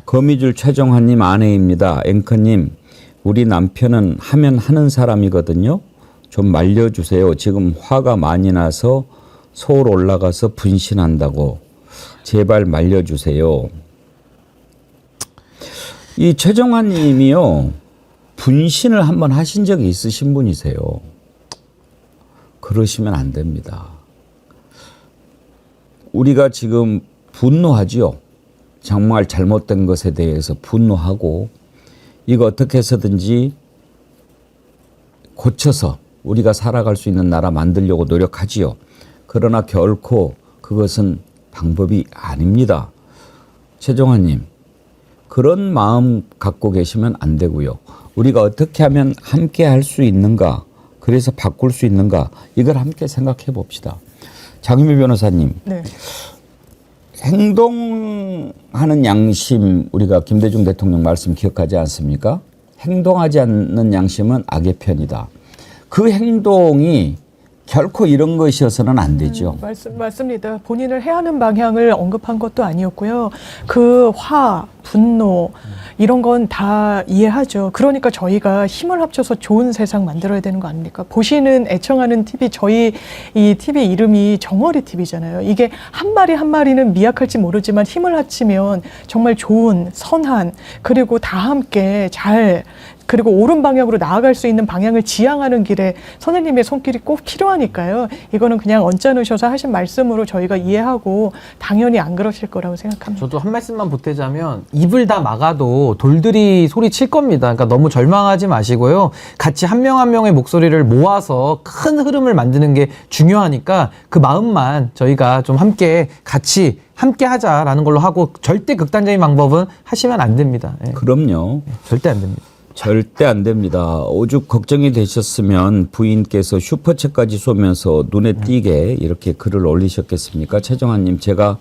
거미줄 최정환님 아내입니다. 앵커님, 우리 남편은 하면 하는 사람이거든요. 좀 말려주세요. 지금 화가 많이 나서 서울 올라가서 분신한다고. 제발 말려주세요. 이 최정환님이요. 분신을 한번 하신 적이 있으신 분이세요. 그러시면 안 됩니다. 우리가 지금 분노하지요. 정말 잘못된 것에 대해서 분노하고 이거 어떻게 해서든지 고쳐서 우리가 살아갈 수 있는 나라 만들려고 노력하지요. 그러나 결코 그것은 방법이 아닙니다. 최정환님, 그런 마음 갖고 계시면 안 되고요. 우리가 어떻게 하면 함께 할 수 있는가, 그래서 바꿀 수 있는가, 이걸 함께 생각해 봅시다. 장유미 변호사님, 네. 행동하는 양심, 우리가 김대중 대통령 말씀 기억하지 않습니까? 행동하지 않는 양심은 악의 편이다. 그 행동이 결코 이런 것이어서는 안 되죠. 맞습니다. 본인을 해하는 방향을 언급한 것도 아니었고요. 그 화, 분노 이런 건 다 이해하죠. 그러니까 저희가 힘을 합쳐서 좋은 세상 만들어야 되는 거 아닙니까? 보시는 애청하는 TV, 저희 이 TV 이름이 정어리 TV잖아요. 이게 한 마리 한 마리는 미약할지 모르지만 힘을 합치면 정말 좋은, 선한, 그리고 다 함께 잘, 그리고 옳은 방향으로 나아갈 수 있는 방향을 지향하는 길에 선생님의 손길이 꼭 필요하니까요. 이거는 그냥 언짢으셔서 하신 말씀으로 저희가 이해하고 당연히 안 그러실 거라고 생각합니다. 저도 한 말씀만 보태자면 입을 다 막아도 돌들이 소리칠 겁니다. 그러니까 너무 절망하지 마시고요. 같이 한 명 한 명의 목소리를 모아서 큰 흐름을 만드는 게 중요하니까 그 마음만 저희가 좀 함께 같이 하자라는 걸로 하고 절대 극단적인 방법은 하시면 안 됩니다. 예. 그럼요. 절대 안 됩니다. 절대 안 됩니다. 오죽 걱정이 되셨으면 부인께서 슈퍼챗까지 쏘면서 눈에 띄게 이렇게 글을 올리셨겠습니까? 최정환님, 제가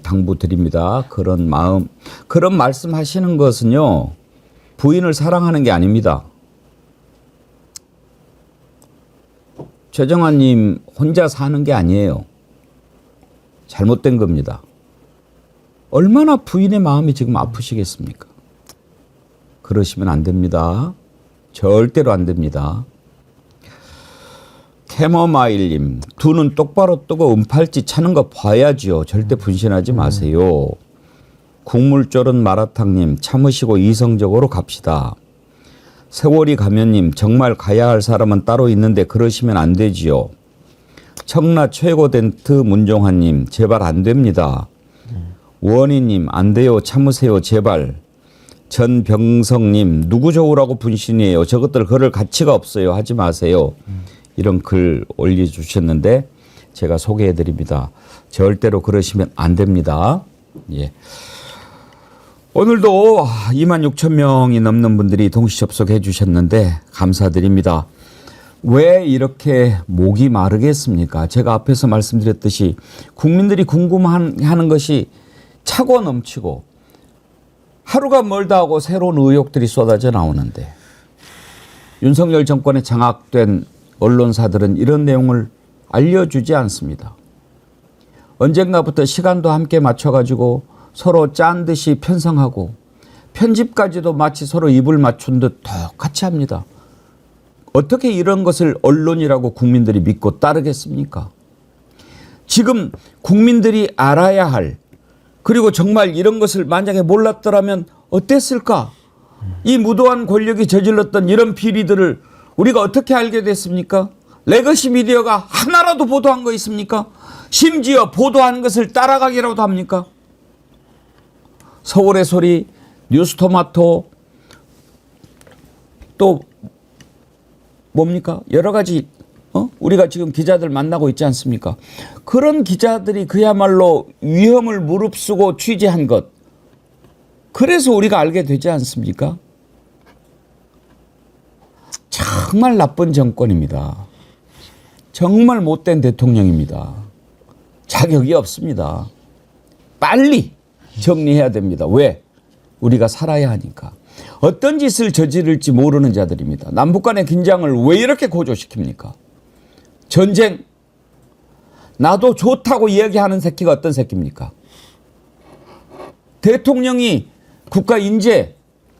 당부드립니다. 그런 마음, 그런 말씀하시는 것은요, 부인을 사랑하는 게 아닙니다. 최정환님 혼자 사는 게 아니에요. 잘못된 겁니다. 얼마나 부인의 마음이 지금 아프시겠습니까? 그러시면 안 됩니다. 절대로 안 됩니다. 캐머마일님, 두 눈 똑바로 뜨고 은팔찌 차는 거 봐야지요. 절대 분신하지 마세요. 국물 졸은 마라탕님, 참으시고 이성적으로 갑시다. 세월이 가면님, 정말 가야 할 사람은 따로 있는데 그러시면 안 되지요. 청라 최고 덴트 문종환님, 제발 안 됩니다. 원희님, 안 돼요. 참으세요. 제발. 전병성님, 누구 좋으라고 분신이에요. 저것들 그럴 가치가 없어요. 하지 마세요. 이런 글 올려주셨는데 제가 소개해드립니다. 절대로 그러시면 안 됩니다. 예. 오늘도 26,000명이 넘는 분들이 동시 접속해 주셨는데 감사드립니다. 왜 이렇게 목이 마르겠습니까? 제가 앞에서 말씀드렸듯이 국민들이 궁금해하는 것이 차고 넘치고 하루가 멀다 하고 새로운 의혹들이 쏟아져 나오는데 윤석열 정권에 장악된 언론사들은 이런 내용을 알려주지 않습니다. 언젠가부터 시간도 함께 맞춰가지고 서로 짠 듯이 편성하고 편집까지도 마치 서로 입을 맞춘 듯 똑같이 합니다. 어떻게 이런 것을 언론이라고 국민들이 믿고 따르겠습니까? 지금 국민들이 알아야 할, 그리고 정말 이런 것을 만약에 몰랐더라면 어땠을까? 이 무도한 권력이 저질렀던 이런 비리들을 우리가 어떻게 알게 됐습니까? 레거시 미디어가 하나라도 보도한 거 있습니까? 심지어 보도한 것을 따라가기라도 합니까? 서울의 소리, 뉴스토마토, 또 뭡니까? 여러 가지 우리가 지금 기자들 만나고 있지 않습니까? 그런 기자들이 그야말로 위험을 무릅쓰고 취재한 것. 그래서 우리가 알게 되지 않습니까? 정말 나쁜 정권입니다. 정말 못된 대통령입니다. 자격이 없습니다. 빨리 정리해야 됩니다. 왜? 우리가 살아야 하니까. 어떤 짓을 저지를지 모르는 자들입니다. 남북 간의 긴장을 왜 이렇게 고조시킵니까? 전쟁, 나도 좋다고 이야기하는 새끼가 어떤 새끼입니까? 대통령이 국가 인재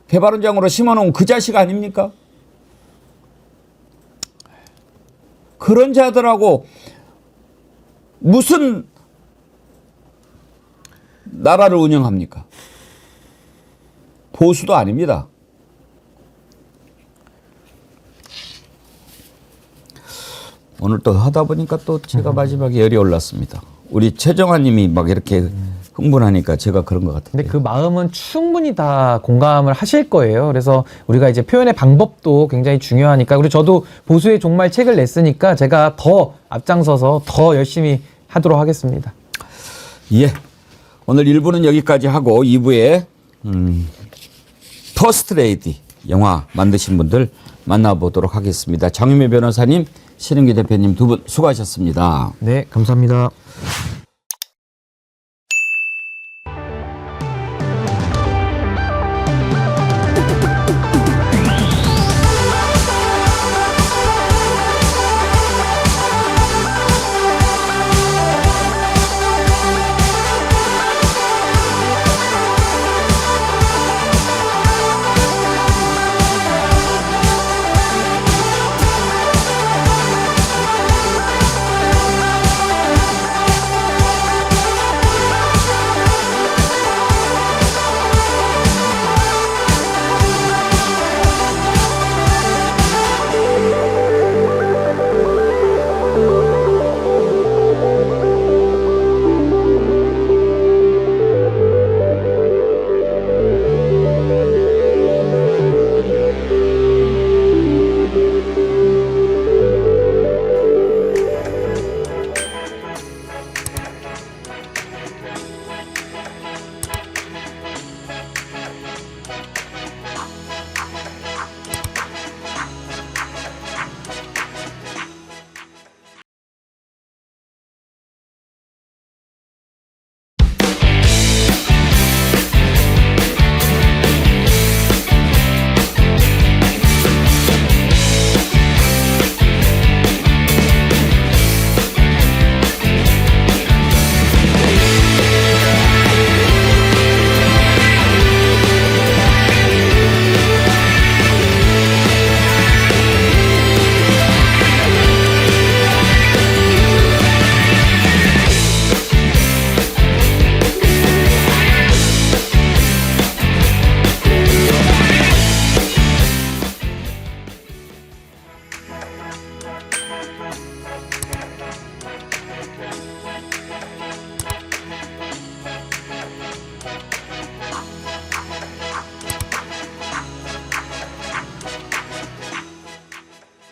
개발원장으로 심어놓은 그 자식 아닙니까? 그런 자들하고 무슨 나라를 운영합니까? 보수도 아닙니다. 오늘 또 하다 보니까 또 제가 마지막에 열이 올랐습니다. 우리 최정환 님이 막 이렇게 흥분하니까 제가 그런 것 같은데. 근데 그 마음은 충분히 다 공감을 하실 거예요. 그래서 우리가 이제 표현의 방법도 굉장히 중요하니까, 그리고 저도 보수의 종말 책을 냈으니까 제가 더 앞장서서 더 열심히 하도록 하겠습니다. 예. 오늘 1부는 여기까지 하고 2부에 퍼스트 레이디 영화 만드신 분들 만나보도록 하겠습니다. 장유미 변호사님, 신은기 대표님 두 분 수고하셨습니다. 네, 감사합니다.